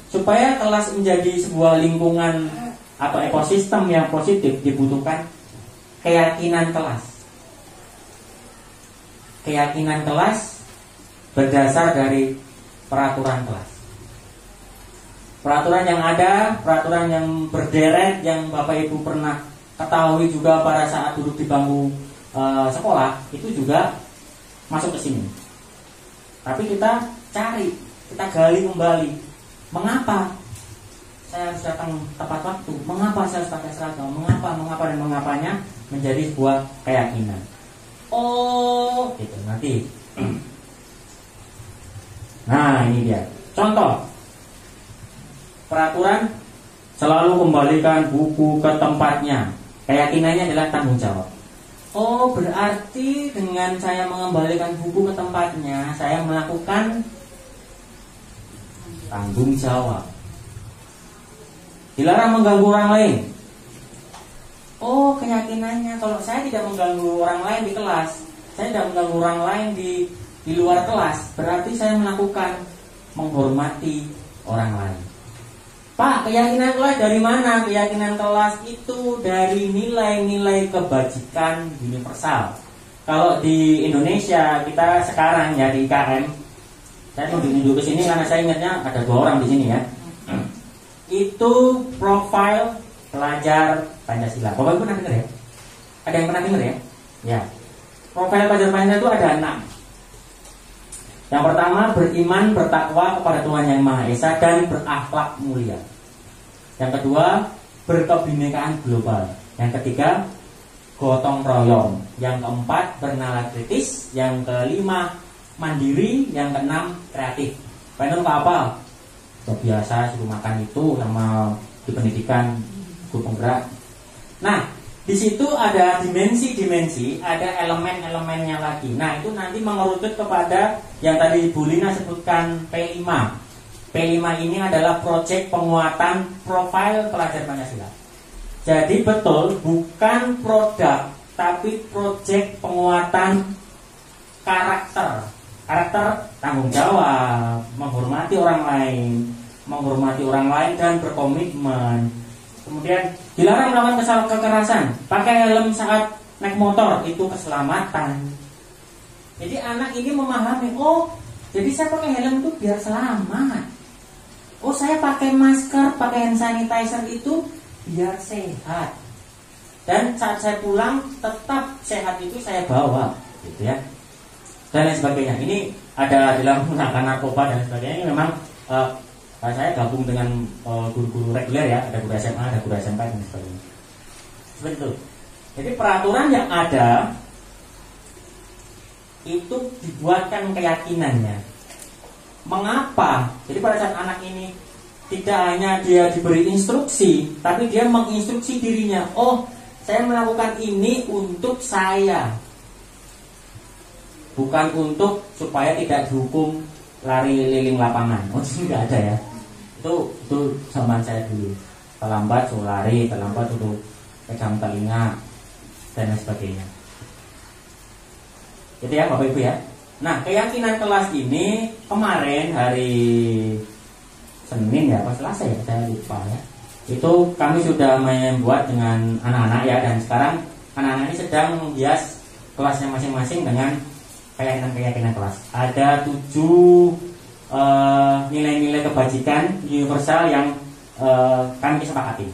Supaya kelas menjadi sebuah lingkungan atau ekosistem yang positif dibutuhkan keyakinan kelas. Keyakinan kelas berdasar dari peraturan kelas. Peraturan yang ada, peraturan yang berderet, yang Bapak Ibu pernah ketahui juga pada saat duduk di bangku sekolah, itu juga masuk ke sini. Tapi kita cari kita gali kembali. Mengapa saya harus datang tepat waktu? Mengapa saya harus pakai seragam? Mengapa dan mengapanya menjadi sebuah keyakinan. Oh, gitu nanti. Nah, ini dia. Contoh. Peraturan selalu kembalikan buku ke tempatnya. Keyakinannya adalah tanggung jawab. Oh, berarti dengan saya mengembalikan buku ke tempatnya, saya melakukan tanggung jawab. Dilarang mengganggu orang lain. Oh, keyakinannya kalau saya tidak mengganggu orang lain di kelas, saya tidak mengganggu orang lain di luar kelas, berarti saya melakukan menghormati orang lain. Pak, keyakinan kelas dari mana? Keyakinan kelas itu dari nilai-nilai kebajikan universal. Kalau di Indonesia kita sekarang ya di IKM, saya mau tunjuk ke sini karena saya ingatnya ada 2 orang di sini ya. Itu profil pelajar Pancasila. Bapak Ibu pernah dengar ya? Ada yang pernah dengar ya? Ya. Profil pelajar Pancasila itu ada 6. Yang pertama, beriman, bertakwa kepada Tuhan Yang Maha Esa dan berakhlak mulia. Yang kedua, berkebinekaan global. Yang ketiga, gotong royong. Yang keempat, bernalar kritis. Yang kelima, mandiri. Yang keenam, kreatif. Pengen apa? Biasa suruh makan itu sama di pendidikan guru penggerak. Nah, di situ ada dimensi-dimensi, ada elemen-elemennya lagi. Nah, itu nanti mengerucut kepada yang tadi Bu Lina sebutkan P5. P5 ini adalah proyek penguatan profil pelajar Pancasila. Jadi betul bukan produk, tapi proyek penguatan karakter. Karakter tanggung jawab, menghormati orang lain dan berkomitmen. Kemudian dilarang melakukan kekerasan, pakai helm saat naik motor itu keselamatan. Jadi anak ini memahami, oh, jadi saya pakai helm itu biar selamat. Oh, saya pakai masker, pakai hand sanitizer itu biar sehat. Dan saat saya pulang tetap sehat itu saya bawa, gitu ya. Dan lain sebagainya. Ini ada dalam menggunakan narkoba dan sebagainya. Ini memang saya gabung dengan guru-guru reguler ya, ada guru SMA, ada guru SMP dan sebagainya. Seperti itu. Jadi peraturan yang ada itu dibuatkan keyakinannya. Mengapa? Jadi pada saat anak ini tidak hanya dia diberi instruksi, tapi dia menginstruksi dirinya. Oh, saya melakukan ini untuk saya, bukan untuk supaya tidak dihukum lari keliling lapangan. Oh, itu nggak ada ya. Itu zaman saya dulu. Terlambat suruh lari, terlambat suruh pegang telinga dan lain sebagainya. Jadi ya Bapak Ibu ya. Nah, keyakinan kelas ini kemarin hari Senin ya, pas Selasa ya, saya lupa ya. Itu kami sudah membuat dengan anak-anak ya, dan sekarang anak-anak ini sedang menghias kelasnya masing-masing dengan keyakinan kelas. Ada 7 nilai-nilai kebajikan universal yang kami sepakati.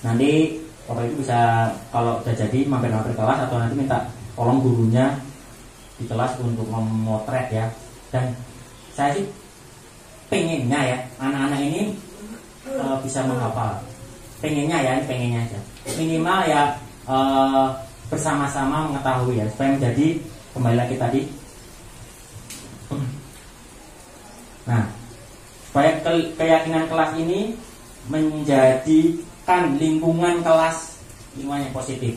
Nanti Bapak Ibu bisa kalau sudah jadi mampir-mampir kelas atau nanti minta tolong gurunya di kelas untuk memotret ya. Dan saya sih pengennya ya anak-anak ini bisa menghafal. Pengennya aja. Minimal ya bersama-sama mengetahui ya, supaya menjadi kembali lagi tadi. Nah, supaya keyakinan kelas ini menjadikan lingkungan kelas lingkungan yang positif.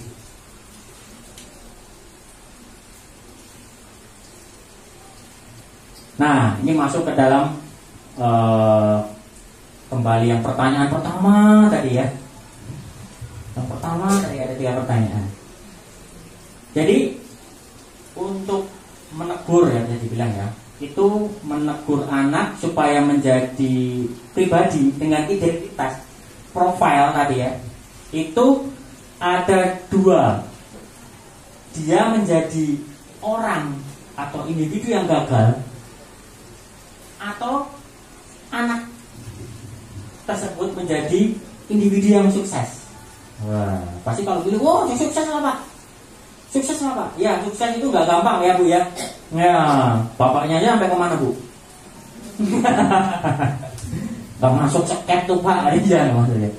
Nah, ini masuk ke dalam kembali yang pertanyaan pertama tadi ya. Yang pertama tadi ada 3 pertanyaan. Jadi untuk menegur ya, bisa dibilang ya, itu menegur anak supaya menjadi pribadi dengan identitas profil tadi ya. Itu ada 2. Dia menjadi orang atau individu yang gagal, atau anak tersebut menjadi individu yang sukses. Wah, pasti kalau bilang, "Wah, sukses apa? Sukses apa?" Ya, sukses itu nggak gampang ya Bu ya. Ya, bapaknya aja sampai kemana Bu? Nggak masuk ceket tuh Pak, aja maksudnya.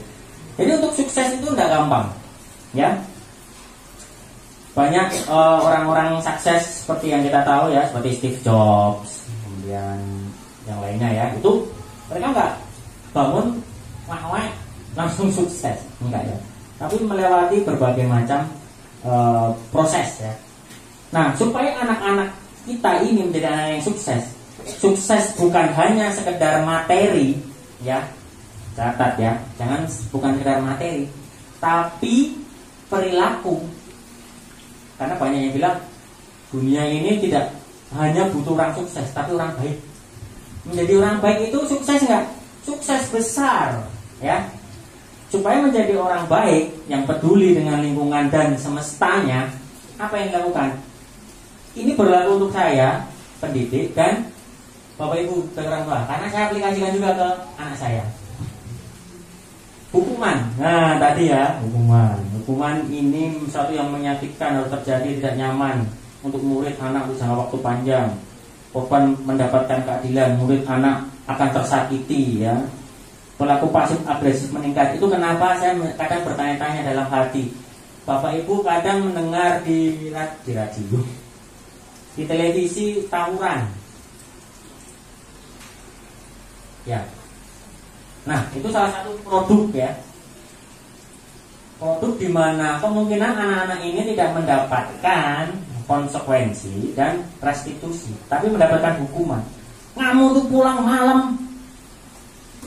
Jadi untuk sukses itu nggak gampang, ya. Banyak orang-orang sukses seperti yang kita tahu ya, seperti Steve Jobs, kemudian yang lainnya ya, itu mereka nggak bangun wah langsung sukses, enggak ya. Tapi melewati berbagai macam proses ya. Nah, supaya anak-anak kita ini menjadi anak yang sukses, sukses bukan hanya sekedar materi, ya, catat ya, jangan bukan sekedar materi, tapi perilaku. Karena banyak yang bilang dunia ini tidak hanya butuh orang sukses, tapi orang baik. Menjadi orang baik itu sukses nggak? Sukses besar, ya. Supaya menjadi orang baik yang peduli dengan lingkungan dan semestanya, apa yang dilakukan? Ini berlaku untuk saya, pendidik, dan Bapak Ibu orang tua, karena saya aplikasikan juga ke anak saya. Hukuman, nah tadi ya, hukuman ini satu yang menyakitkan, harus terjadi, tidak nyaman untuk murid anak untuk jangka waktu panjang. Korban mendapatkan keadilan, murid anak akan tersakiti, ya. Pelaku pasif agresif meningkat. Itu kenapa saya kadang bertanya-tanya dalam hati. Bapak Ibu kadang mendengar di radio, di televisi tawuran, ya. Nah, itu salah satu produk ya. Produk di mana kemungkinan anak-anak ini tidak mendapatkan konsekuensi dan restitusi, tapi mendapatkan hukuman. Kamu tuh pulang malam,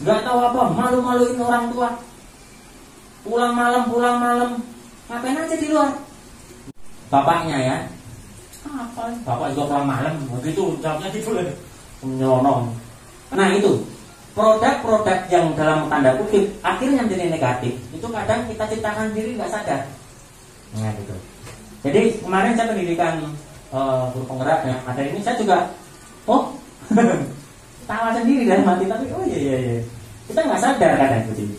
nggak tahu apa, malu-maluin orang tua. Pulang malam, ngapain aja di luar? Bapaknya ya, apa? Bapak juga pulang malam, begitu jawabnya gitu loh, menyonong. Nah itu produk-produk yang dalam tanda kutip akhirnya menjadi negatif, itu kadang kita ciptakan diri nggak sadar. Nah gitu. Jadi kemarin saya pendidikan guru penggerak ya, materi ini saya juga tawa sendiri dalam hati, tapi iya kita nggak sadar kadang gitu.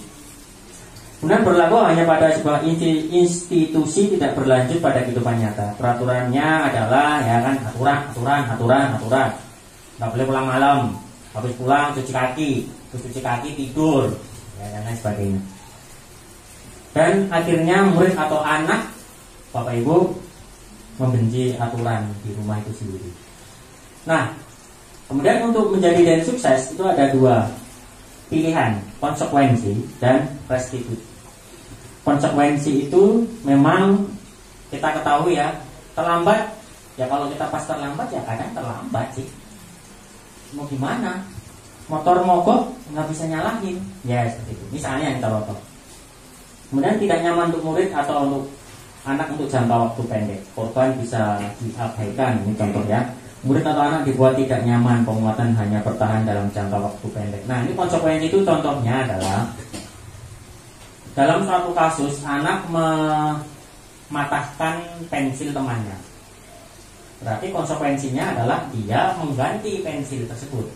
Kemudian berlaku hanya pada sebuah institusi, tidak berlanjut pada kehidupan nyata. Peraturannya adalah ya kan aturan. Nggak boleh pulang malam, habis pulang cuci kaki tidur, ya, dan lain sebagainya. Dan akhirnya murid atau anak Bapak Ibu membenci aturan di rumah itu sendiri. Nah, kemudian untuk menjadi dan sukses itu ada dua pilihan, konsekuensi dan restitusi. Konsekuensi itu memang kita ketahui ya, terlambat ya, kalau kita pas terlambat ya kadang terlambat sih. Mau gimana? Motor mogok nggak bisa nyalahin, ya seperti itu. Misalnya kita contoh. Kemudian tidak nyaman untuk murid atau untuk anak untuk jangka waktu pendek, korban bisa diabaikan. Ini contoh ya. Murid atau anak dibuat tidak nyaman, penguatan hanya bertahan dalam jangka waktu pendek. Nah ini konsekuensi itu contohnya adalah dalam suatu kasus anak mematahkan pensil temannya. Berarti konsekuensinya adalah dia mengganti pensil tersebut.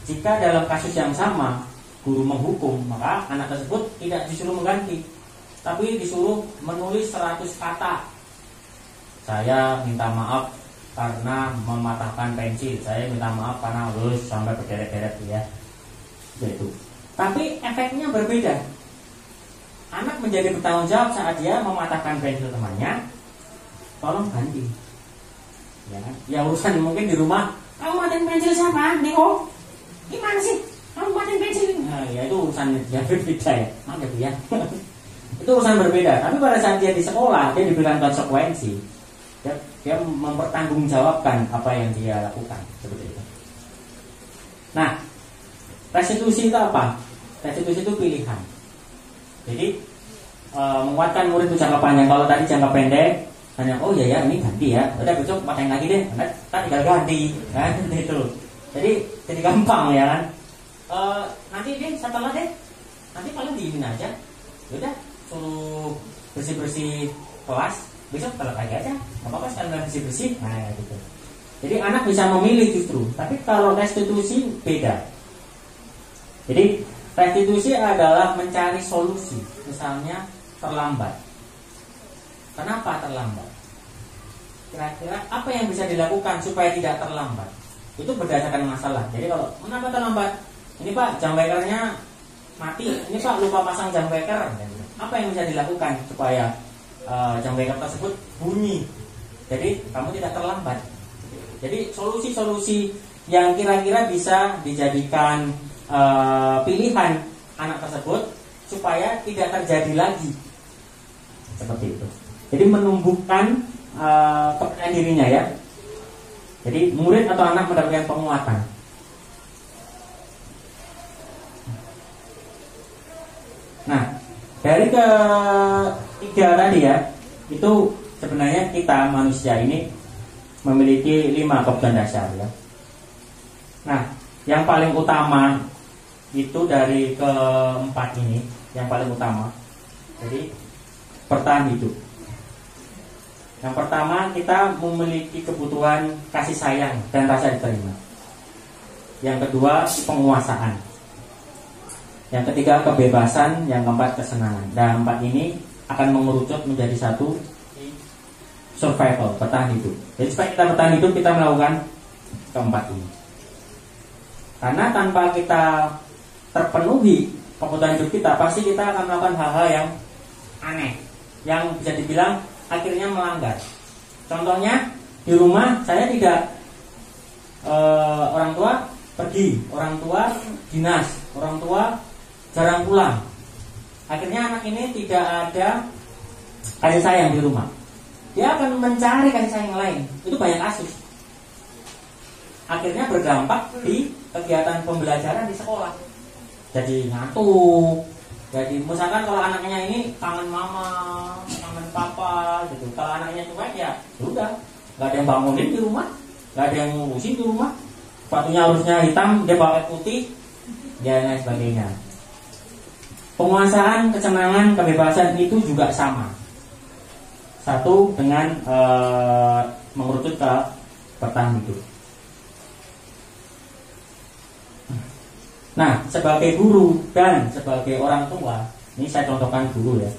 Jika dalam kasus yang sama guru menghukum, maka anak tersebut tidak disuruh mengganti, tapi disuruh menulis 100 kata. Saya minta maaf karena mematahkan pensil, saya minta maaf karena harus sampai berderet-deret ya. Gitu. Tapi efeknya berbeda. Anak menjadi bertanggung jawab saat dia mematahkan pensil temannya, tolong ganti. Ya, ya urusan mungkin di rumah, kamu matiin pensil siapa? Niko? Gimana sih? Kamu matiin pensil? Nah, ya itu urusan yang berbeda ya. Maaf ya. Itu urusan berbeda. Tapi pada saat dia di sekolah, dia diberikan konsekuensi. Dia mempertanggungjawabkan apa yang dia lakukan, seperti itu. Nah, restitusi itu apa? Restitusi itu pilihan. Jadi menguatkan murid itu jangka panjang. Kalau tadi jangka pendek, hanya oh ya ini ganti ya, udah besok pakai lagi deh, kita tinggal ganti, kan itu. Jadi gampang ya kan. Nanti deh setelah deh, nanti paling diimin aja, udah suruh bersih kelas, besok kalau lagi aja, nggak apa-apa sekalian bersih. Nah gitu. Jadi anak bisa memilih justru. Tapi kalau restitusi beda. Jadi restitusi adalah mencari solusi. Misalnya terlambat. Kenapa terlambat? Kira-kira apa yang bisa dilakukan supaya tidak terlambat? itu berdasarkan masalah. Jadi kalau kenapa terlambat? Ini Pak, jam bekernya mati. Ini Pak, lupa pasang jam beker. Apa yang bisa dilakukan supaya jam beker tersebut bunyi? Jadi kamu tidak terlambat. Jadi solusi-solusi yang kira-kira bisa dijadikan pilihan anak tersebut supaya tidak terjadi lagi seperti itu. Jadi menumbuhkan kepercayaan dirinya ya. Jadi murid atau anak mendapatkan penguatan. Nah, dari ketiga tadi ya, itu sebenarnya kita manusia ini memiliki 5 kebutuhan dasar ya. Nah, yang paling utama itu dari keempat ini, yang paling utama. Jadi bertahan hidup. Yang pertama, kita memiliki kebutuhan kasih sayang dan rasa diterima. Yang kedua, penguasaan. Yang ketiga, kebebasan. Yang keempat, kesenangan. Dan 4 ini akan mengerucut menjadi satu, survival, bertahan hidup. Jadi supaya kita bertahan hidup, kita melakukan keempat ini. Karena tanpa kita terpenuhi kebutuhan hidup kita, pasti kita akan melakukan hal-hal yang aneh, yang bisa dibilang akhirnya melanggar. Contohnya di rumah saya tidak orang tua pergi, orang tua dinas, orang tua jarang pulang. Akhirnya anak ini tidak ada kasih sayang di rumah. Dia akan mencari kasih sayang lain. Itu banyak kasus. Akhirnya berdampak di kegiatan pembelajaran di sekolah. Jadi ngantuk. Jadi misalkan kalau anaknya ini kangen mama, kangen papa gitu. Kalau anaknya cuek ya sudah, nggak ada yang bangunin di rumah, nggak ada yang ngurusin di rumah. Sepatunya harusnya hitam, dia pakai putih, dan lain sebagainya. Penguasaan, kesenangan, kebebasan itu juga sama. Satu dengan mengerucut ke bertahan hidup. Nah, sebagai guru dan sebagai orang tua, ini saya contohkan dulu ya.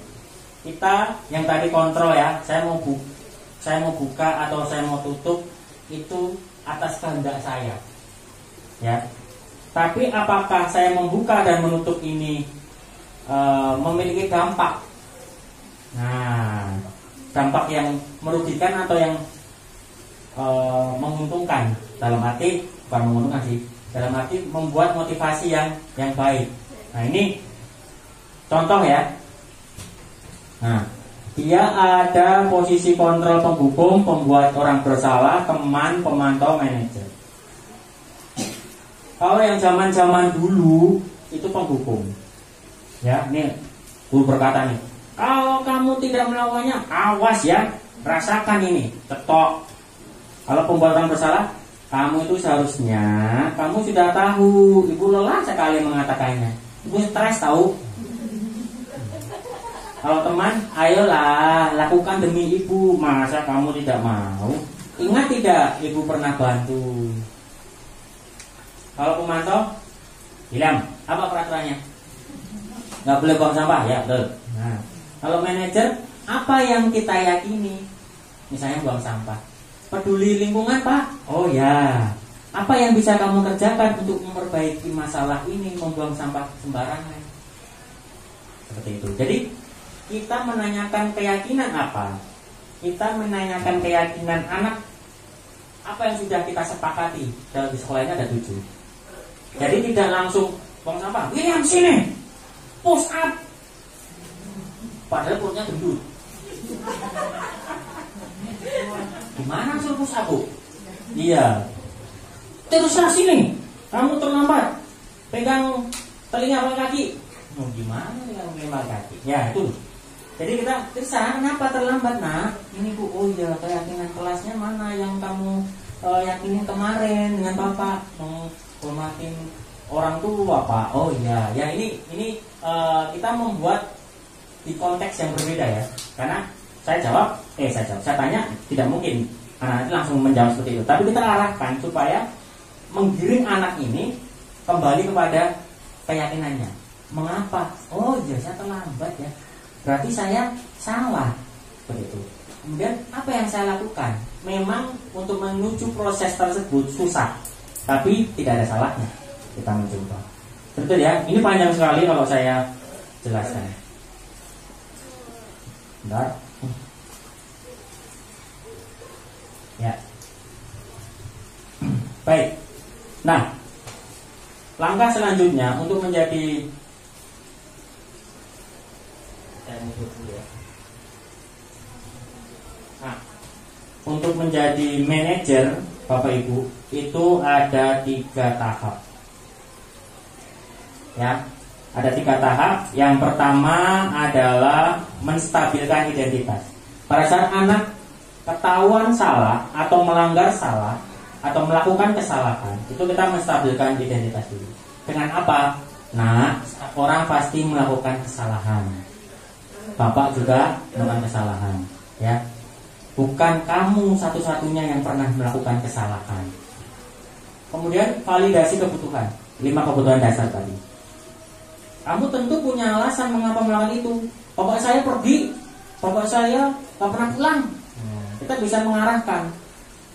Kita yang tadi kontrol ya, saya mau buka atau saya mau tutup itu atas kehendak saya. Ya. Tapi apakah saya membuka dan menutup ini memiliki dampak? Nah, dampak yang merugikan atau yang menguntungkan, dalam arti bukan menguntungkan sih, dalam arti membuat motivasi yang baik. Nah, ini contoh ya. Nah, dia ada posisi kontrol, penghukum, pembuat orang bersalah, teman, pemantau, manajer. Kalau yang zaman-zaman dulu itu penghukum. Ya, ini guru berkata nih, kalau kamu tidak melakukannya, awas ya, rasakan ini, cetok. Kalau pembuat orang bersalah, kamu itu seharusnya, kamu sudah tahu, ibu lelah sekali mengatakannya. Ibu stres tahu. Kalau teman, ayolah, lakukan demi ibu. Masa kamu tidak mau? Ingat tidak, ibu pernah bantu. Kalau pemantau, bilang, apa peraturannya? Nggak boleh buang sampah, ya betul. Nah, kalau manajer, apa yang kita yakini? Misalnya buang sampah. Peduli lingkungan, Pak? Oh ya. Apa yang bisa kamu kerjakan untuk memperbaiki masalah ini, membuang sampah sembarangan? Seperti itu. Jadi kita menanyakan keyakinan apa? Kita menanyakan keyakinan anak. Apa yang sudah kita sepakati? Dalam di sekolah ini ada 7. Jadi tidak langsung buang sampah. William sini, push up. Padahal perutnya gendut. Gimana suruh push up, Bu? Iya. Teruslah sini. Kamu terlambat. Pegang telinga pakai kaki. Mau gimana pegang telinga kaki? Ya itu. Jadi kita terserah kenapa terlambat, nak? Ini Bu, oh iya, keyakinan kelasnya mana yang kamu yakinin kemarin dengan Bapak menghormatin orang tua, Pak. Oh iya, ya ini kita membuat di konteks yang berbeda ya. Karena saya tanya, tidak mungkin anak itu langsung menjawab seperti itu. Tapi kita arahkan supaya menggiring anak ini kembali kepada keyakinannya. Mengapa? Oh iya, saya terlambat ya. Berarti saya salah. Begitu. Kemudian apa yang saya lakukan? Memang untuk menuju proses tersebut susah. tapi tidak ada salahnya kita mencoba. Betul ya, ini panjang sekali kalau saya jelaskan. Bentar. Ya. Baik. Nah, langkah selanjutnya untuk menjadi, saya mundur dulu ya. Nah, untuk menjadi manajer Bapak Ibu itu ada 3 tahap. Ya, ada 3 tahap. Yang pertama adalah menstabilkan identitas. Pada saat anak ketahuan salah atau melanggar salah atau melakukan kesalahan, itu kita menstabilkan identitas dulu. Dengan apa? Nah, orang pasti melakukan kesalahan. Bapak juga melakukan kesalahan, ya. Bukan kamu satu-satunya yang pernah melakukan kesalahan. Kemudian validasi kebutuhan, 5 kebutuhan dasar tadi. Kamu tentu punya alasan mengapa melakukan itu. Bapak saya pergi, bapak saya gak pernah pulang. Kita bisa mengarahkan.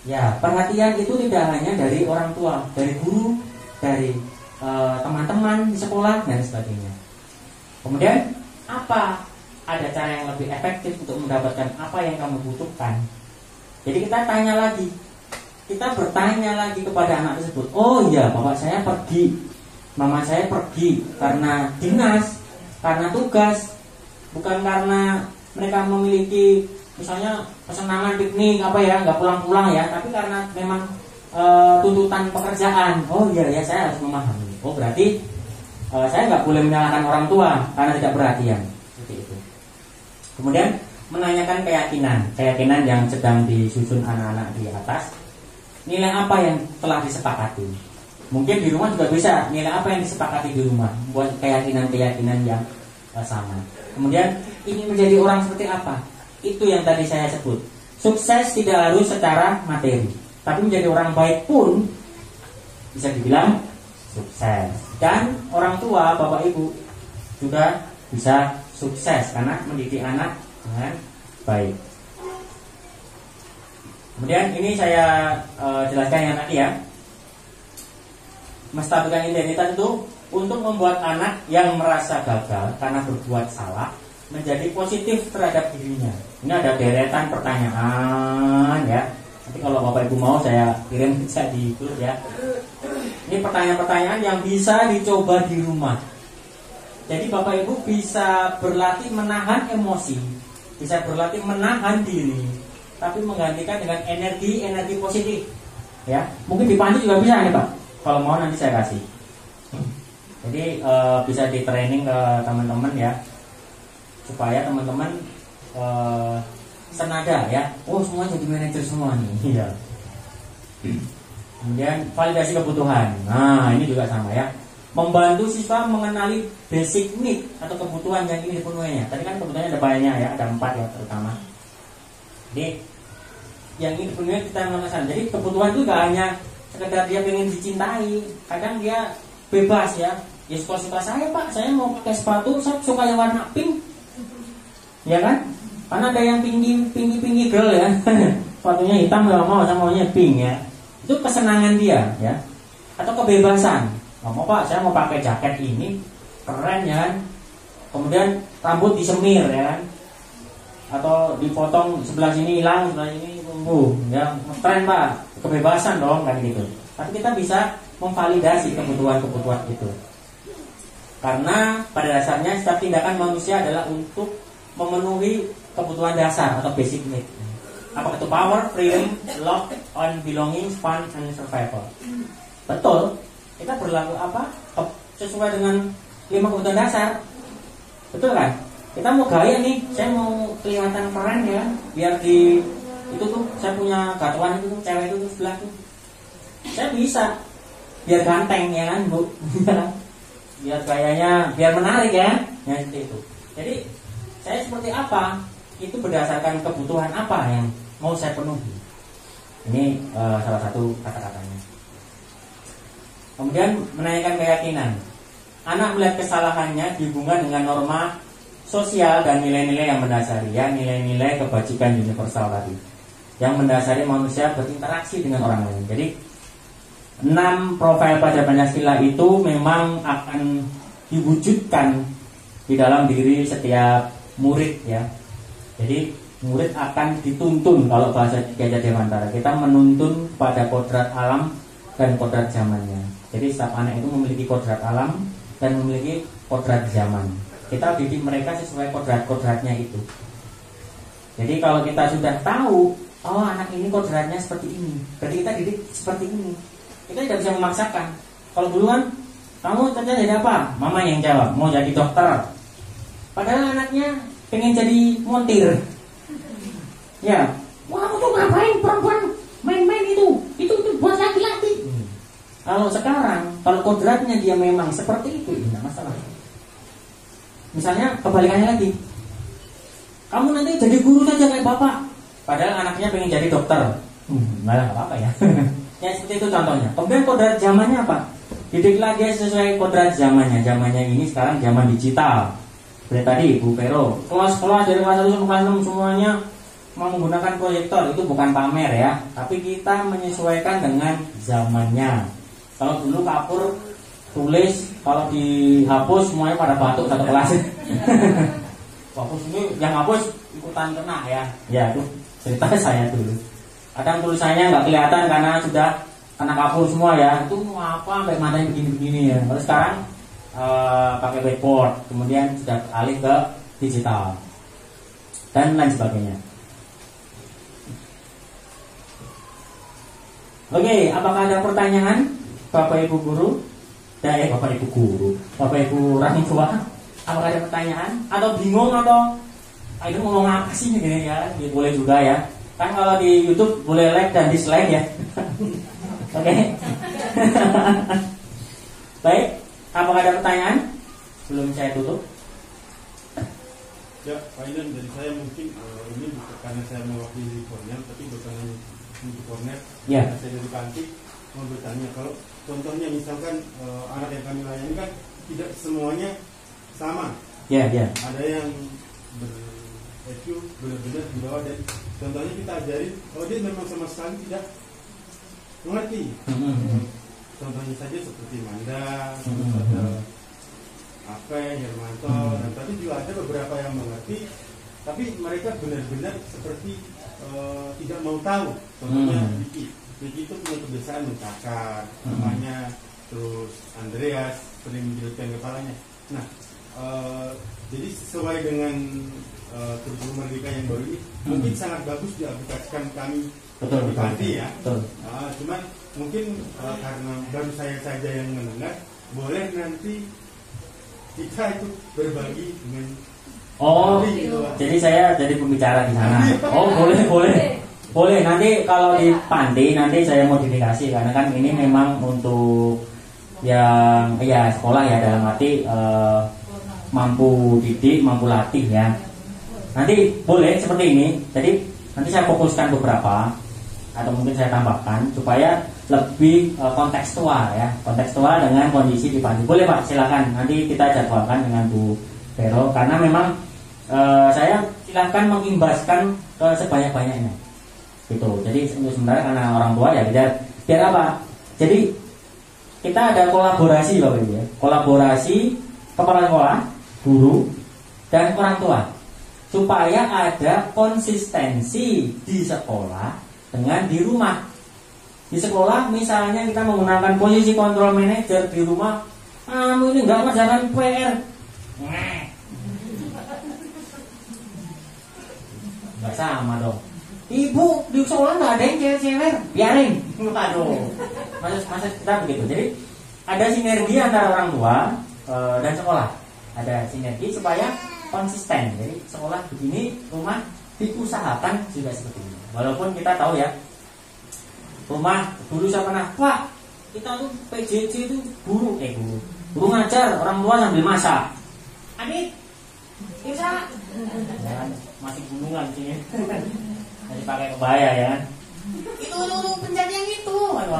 Ya, perhatian itu tidak hanya dari orang tua, dari guru, dari teman-teman di sekolah dan sebagainya. Kemudian apa? Ada cara yang lebih efektif untuk mendapatkan apa yang kamu butuhkan. Jadi kita tanya lagi, kita bertanya lagi kepada anak tersebut. Oh iya, bapak saya pergi, mama saya pergi karena dinas, karena tugas, bukan karena mereka memiliki misalnya kesenangan piknik apa ya, nggak pulang-pulang ya, tapi karena memang tuntutan pekerjaan. Oh iya ya, saya harus memahami. Oh berarti saya nggak boleh menyalahkan orang tua karena tidak perhatian. Seperti itu. Kemudian menanyakan keyakinan yang sedang disusun anak-anak di atas. Nilai apa yang telah disepakati? Mungkin di rumah juga bisa. Nilai apa yang disepakati di rumah? Buat keyakinan-keyakinan yang sama. Kemudian ingin menjadi orang seperti apa? Itu yang tadi saya sebut. Sukses tidak harus secara materi, tapi menjadi orang baik pun bisa dibilang sukses. Dan orang tua, bapak ibu juga bisa sukses karena mendidik anak dengan baik. Kemudian ini saya jelaskan yang tadi ya. Menstabilkan identitas itu untuk membuat anak yang merasa gagal karena berbuat salah menjadi positif terhadap dirinya. Ini ada deretan pertanyaan ya. Nanti kalau Bapak Ibu mau saya kirim bisa di grup ya. Ini pertanyaan-pertanyaan yang bisa dicoba di rumah. Jadi Bapak Ibu bisa berlatih menahan emosi, bisa berlatih menahan diri, tapi menggantikan dengan energi positif. Ya, mungkin di panti juga bisa nih Pak. Kalau mau nanti saya kasih. Jadi bisa di training ke teman-teman ya, supaya teman-teman senada ya. Oh semua jadi manajer semua nih. Iya. Kemudian validasi kebutuhan. Nah ini juga sama ya. Membantu siswa mengenali basic need atau kebutuhan yang ingin dipenuhinya. Tadi kan kebutuhannya ada banyak ya, ada 4 ya terutama. Jadi yang ingin dipenuhi kita melakukan. Jadi kebutuhan itu gak hanya sekedar dia pengen dicintai. Kadang dia bebas ya. Ya suka-suka saya Pak, saya mau pakai sepatu, saya suka yang warna pink. Ya kan? Karena ada yang pinky girl ya. Sepatunya hitam gak mau, saya maunya pink ya. Itu kesenangan dia ya. Atau kebebasan. Gak mau Pak, saya mau pakai jaket ini, keren ya kan. Kemudian rambut disemir ya kan. Atau dipotong sebelah sini hilang, sebelah sini tumbuh ya. Keren Pak, kebebasan dong kan gitu. Tapi kita bisa memvalidasi kebutuhan-kebutuhan itu. Karena pada dasarnya setiap tindakan manusia adalah untuk memenuhi kebutuhan dasar atau basic need. Apa itu power, freedom, love, and belonging, fun, and survival. Betul. Kita berlaku apa? Sesuai dengan 5 kebutuhan dasar. Betul kan? Kita mau gaya nih, saya mau kelihatan keren ya. Biar di itu tuh saya punya gatuan itu tuh, cewek itu tuh sebelah tuh. Saya bisa. Biar ganteng ya kan, Bu. Biar gayanya, biar menarik ya. Ya seperti itu. Jadi saya seperti apa? Itu berdasarkan kebutuhan apa yang mau saya penuhi. Ini salah satu kata-katanya. Kemudian menanyakan keyakinan. Anak melihat kesalahannya dihubungkan dengan norma sosial dan nilai-nilai yang mendasari, ya nilai-nilai kebajikan universal tadi, yang mendasari manusia berinteraksi dengan orang lain. Jadi 6 profil pada Pancasila itu memang akan diwujudkan di dalam diri setiap murid ya. Jadi murid akan dituntun, kalau bahasa Gajah Dewantara kita menuntun pada kodrat alam dan kodrat zamannya. Jadi setiap anak itu memiliki kodrat alam dan memiliki kodrat zaman. Kita didik mereka sesuai kodrat-kodratnya itu. Jadi kalau kita sudah tahu, oh anak ini kodratnya seperti ini, berarti kita didik seperti ini. Kita tidak bisa memaksakan. Kalau dulu kan, kamu ternyata jadi apa? Mama yang jawab, mau jadi dokter. Padahal anaknya pengen jadi montir. Ya, wah kamu tuh ngapain perempuan main-main itu buat laki-laki. Kalau sekarang, kalau kodratnya dia memang seperti itu, tidak masalah. Misalnya kebalikannya lagi, kamu nanti jadi guru saja kayak bapak. Padahal anaknya pengen jadi dokter. Nggak apa-apa ya. Ya seperti itu contohnya. Kemudian kodrat zamannya apa? Didiklah dia sesuai kodrat zamannya. Zamannya ini sekarang zaman digital. Seperti tadi Bu Vero, kelas-kelas dari kelas 1 sampai kelas 6 semuanya mau menggunakan proyektor. Itu bukan pamer ya, tapi kita menyesuaikan dengan zamannya. Kalau dulu kapur tulis, kalau dihapus semuanya pada batuk satu kelas. Hapus ini yang hapus ikutan kena ya. Ya itu cerita saya dulu. Kadang tulisannya nggak kelihatan karena sudah kena kapur semua ya. Itu mau apa sampai matanya begini-begini ya. Kalau sekarang pakai whiteboard, kemudian sudah alih ke digital dan lain sebagainya. Oke, apakah ada pertanyaan Bapak Ibu guru? Bapak Ibu guru, Bapak Ibu orang tua, apakah ada pertanyaan atau bingung atau itu ngomong apa sih gini ya? Ya boleh juga ya. Kan kalau di YouTube boleh like dan dislike ya. Oke. Baik, apakah ada pertanyaan? Sebelum saya tutup. Ya, Pak Inan, dari saya mungkin ini bukan karena saya mewakili Kornet, tapi bukan untuk Kornet. Ya. Saya dari Panti mau bertanya, kalau contohnya misalkan anak yang kami layani kan tidak semuanya sama. Ya, ya. Ada yang ber-EQ benar-benar di bawah, dan contohnya kita ajarin, kalau dia memang sama sekali tidak mengerti. Contohnya saja seperti Manda, ada Ape, Hermanto, dan tadi juga ada beberapa yang mengerti, tapi mereka benar-benar seperti tidak mau tahu. Contohnya Vicky itu punya kebiasaan mencakar namanya, terus Andreas sering menjelitkan kepalanya. Nah, jadi sesuai dengan kurikulum Merdeka yang baru ini, mungkin sangat bagus diaplikasikan kami di Panti ya. Cuman mungkin karena baru saya saja yang mendengar, boleh nanti kita itu berbagi dengan gitu. Jadi saya jadi pembicara di sana. Oh boleh. Nanti kalau di Panti nanti saya modifikasi, karena kan ini memang untuk yang ya sekolah ya, dalam arti mampu didik, mampu latih ya. Nanti boleh seperti ini. Jadi nanti saya fokuskan beberapa, atau mungkin saya tambahkan supaya lebih kontekstual ya, kontekstual dengan kondisi di Panti. Boleh Pak, silakan. Nanti kita jadwalkan dengan Bu Vero, karena memang saya silakan mengimbaskan ke sebanyak-banyaknya gitu. Jadi untuk sementara karena orang tua ya biar apa? Jadi kita ada kolaborasi Bapak Ibu ya, kolaborasi kepala sekolah, guru, dan orang tua, supaya ada konsistensi di sekolah dengan di rumah. Di sekolah misalnya kita menggunakan posisi kontrol manager, di rumah kamu ini nggak mengerjakan PR, nggak sama dong. Ibu di sekolah nggak ada yang cewek-cewek, biarin. Aduh, masa kita begitu. Jadi ada sinergi antara orang tua dan sekolah, ada sinergi supaya konsisten. Jadi sekolah begini, rumah diusahakan juga seperti ini. Walaupun kita tahu ya, rumah dulu saya pernah, Pak, kita tuh PJJ itu guru ngajar, orang tua sambil masak. Adik, bisa? Ya, masih gunungan sini. Masih pakai kebaya ya kan? Itu pencet yang itu,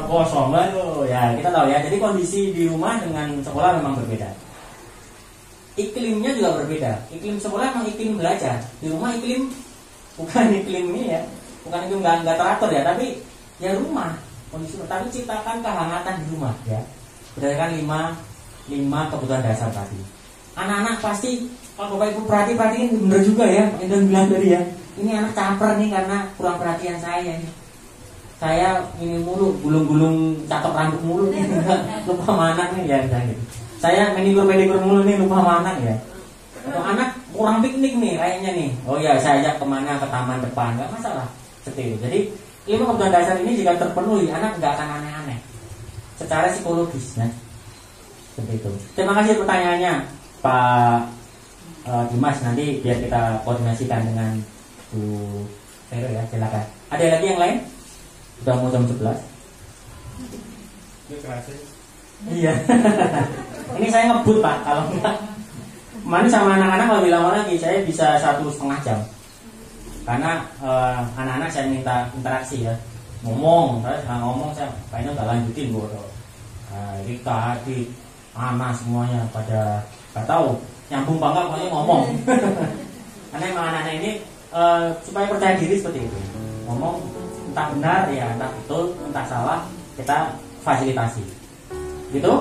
kosong lah tuh. Ya kita tahu ya. Jadi kondisi di rumah dengan sekolah memang berbeda. Iklimnya juga berbeda. Iklim sekolah memang iklim belajar. Di rumah iklim bukan iklim ini ya, bukan iklim nggak teratur ya, tapi ya rumah kondisi, tapi ciptakan kehangatan di rumah ya. Berdasarkan 5 kebutuhan dasar tadi. Anak-anak pasti kalau Bapak Ibu perhatiin bener juga ya, Pak Indra bilang tadi ya. Ini anak caper nih karena kurang perhatian saya nih. Saya ini mulu, gulung-gulung catok rambut mulu nih, lupa sama anak nih ya, gitu. Saya pedikur mulu nih, lupa sama anak ya. Atau anak kurang piknik nih kayaknya nih. Oh ya, saya ajak kemana, ke taman depan, nggak masalah. Seperti itu. Jadi 5 kebutuhan dasar ini jika terpenuhi, anak nggak akan aneh-aneh secara psikologis ya. Seperti itu. Terima kasih pertanyaannya Pak Dimas. Nanti biar kita koordinasikan dengan Bu Vero ya, silakan. Ada lagi yang lain? Sudah mau jam 11. Ini kerasa. Iya. Ini saya ngebut Pak, kalau enggak mana sama anak-anak lebih lama lagi, saya bisa 1,5 jam. Karena anak-anak saya minta interaksi ya, ngomong, saya ngomong, saya kayaknya nggak lanjutin bodoh. Rika, Adik, Ana semuanya pada nggak tahu nyambung bangga, pokoknya ngomong. Karena emang anak-anak ini supaya percaya diri seperti itu, ngomong entah benar ya, entah betul, entah salah, kita fasilitasi. Gitu.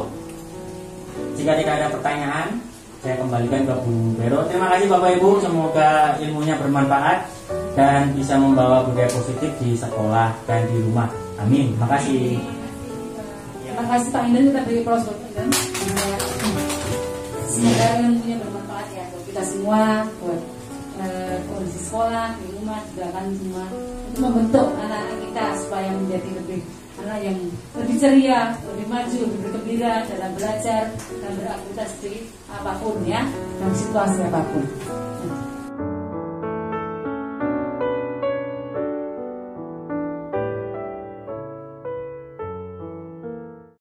Jika tidak ada pertanyaan, saya kembalikan ke Bu Vero. Terima kasih Bapak Ibu, semoga ilmunya bermanfaat dan bisa membawa budaya positif di sekolah dan di rumah. Amin. Terima kasih. Terima kasih Pak Indan, kita beri aplaus buat Pak Indan. Semoga ilmunya bermanfaat ya buat kita semua, buat kondisi sekolah, di rumah, juga kan semua. Itu membentuk anak-anak kita supaya menjadi lebih anak yang lebih ceria, lebih maju, lebih bergembira dalam belajar dan beraktivitas di apapun ya, dalam situasi apapun.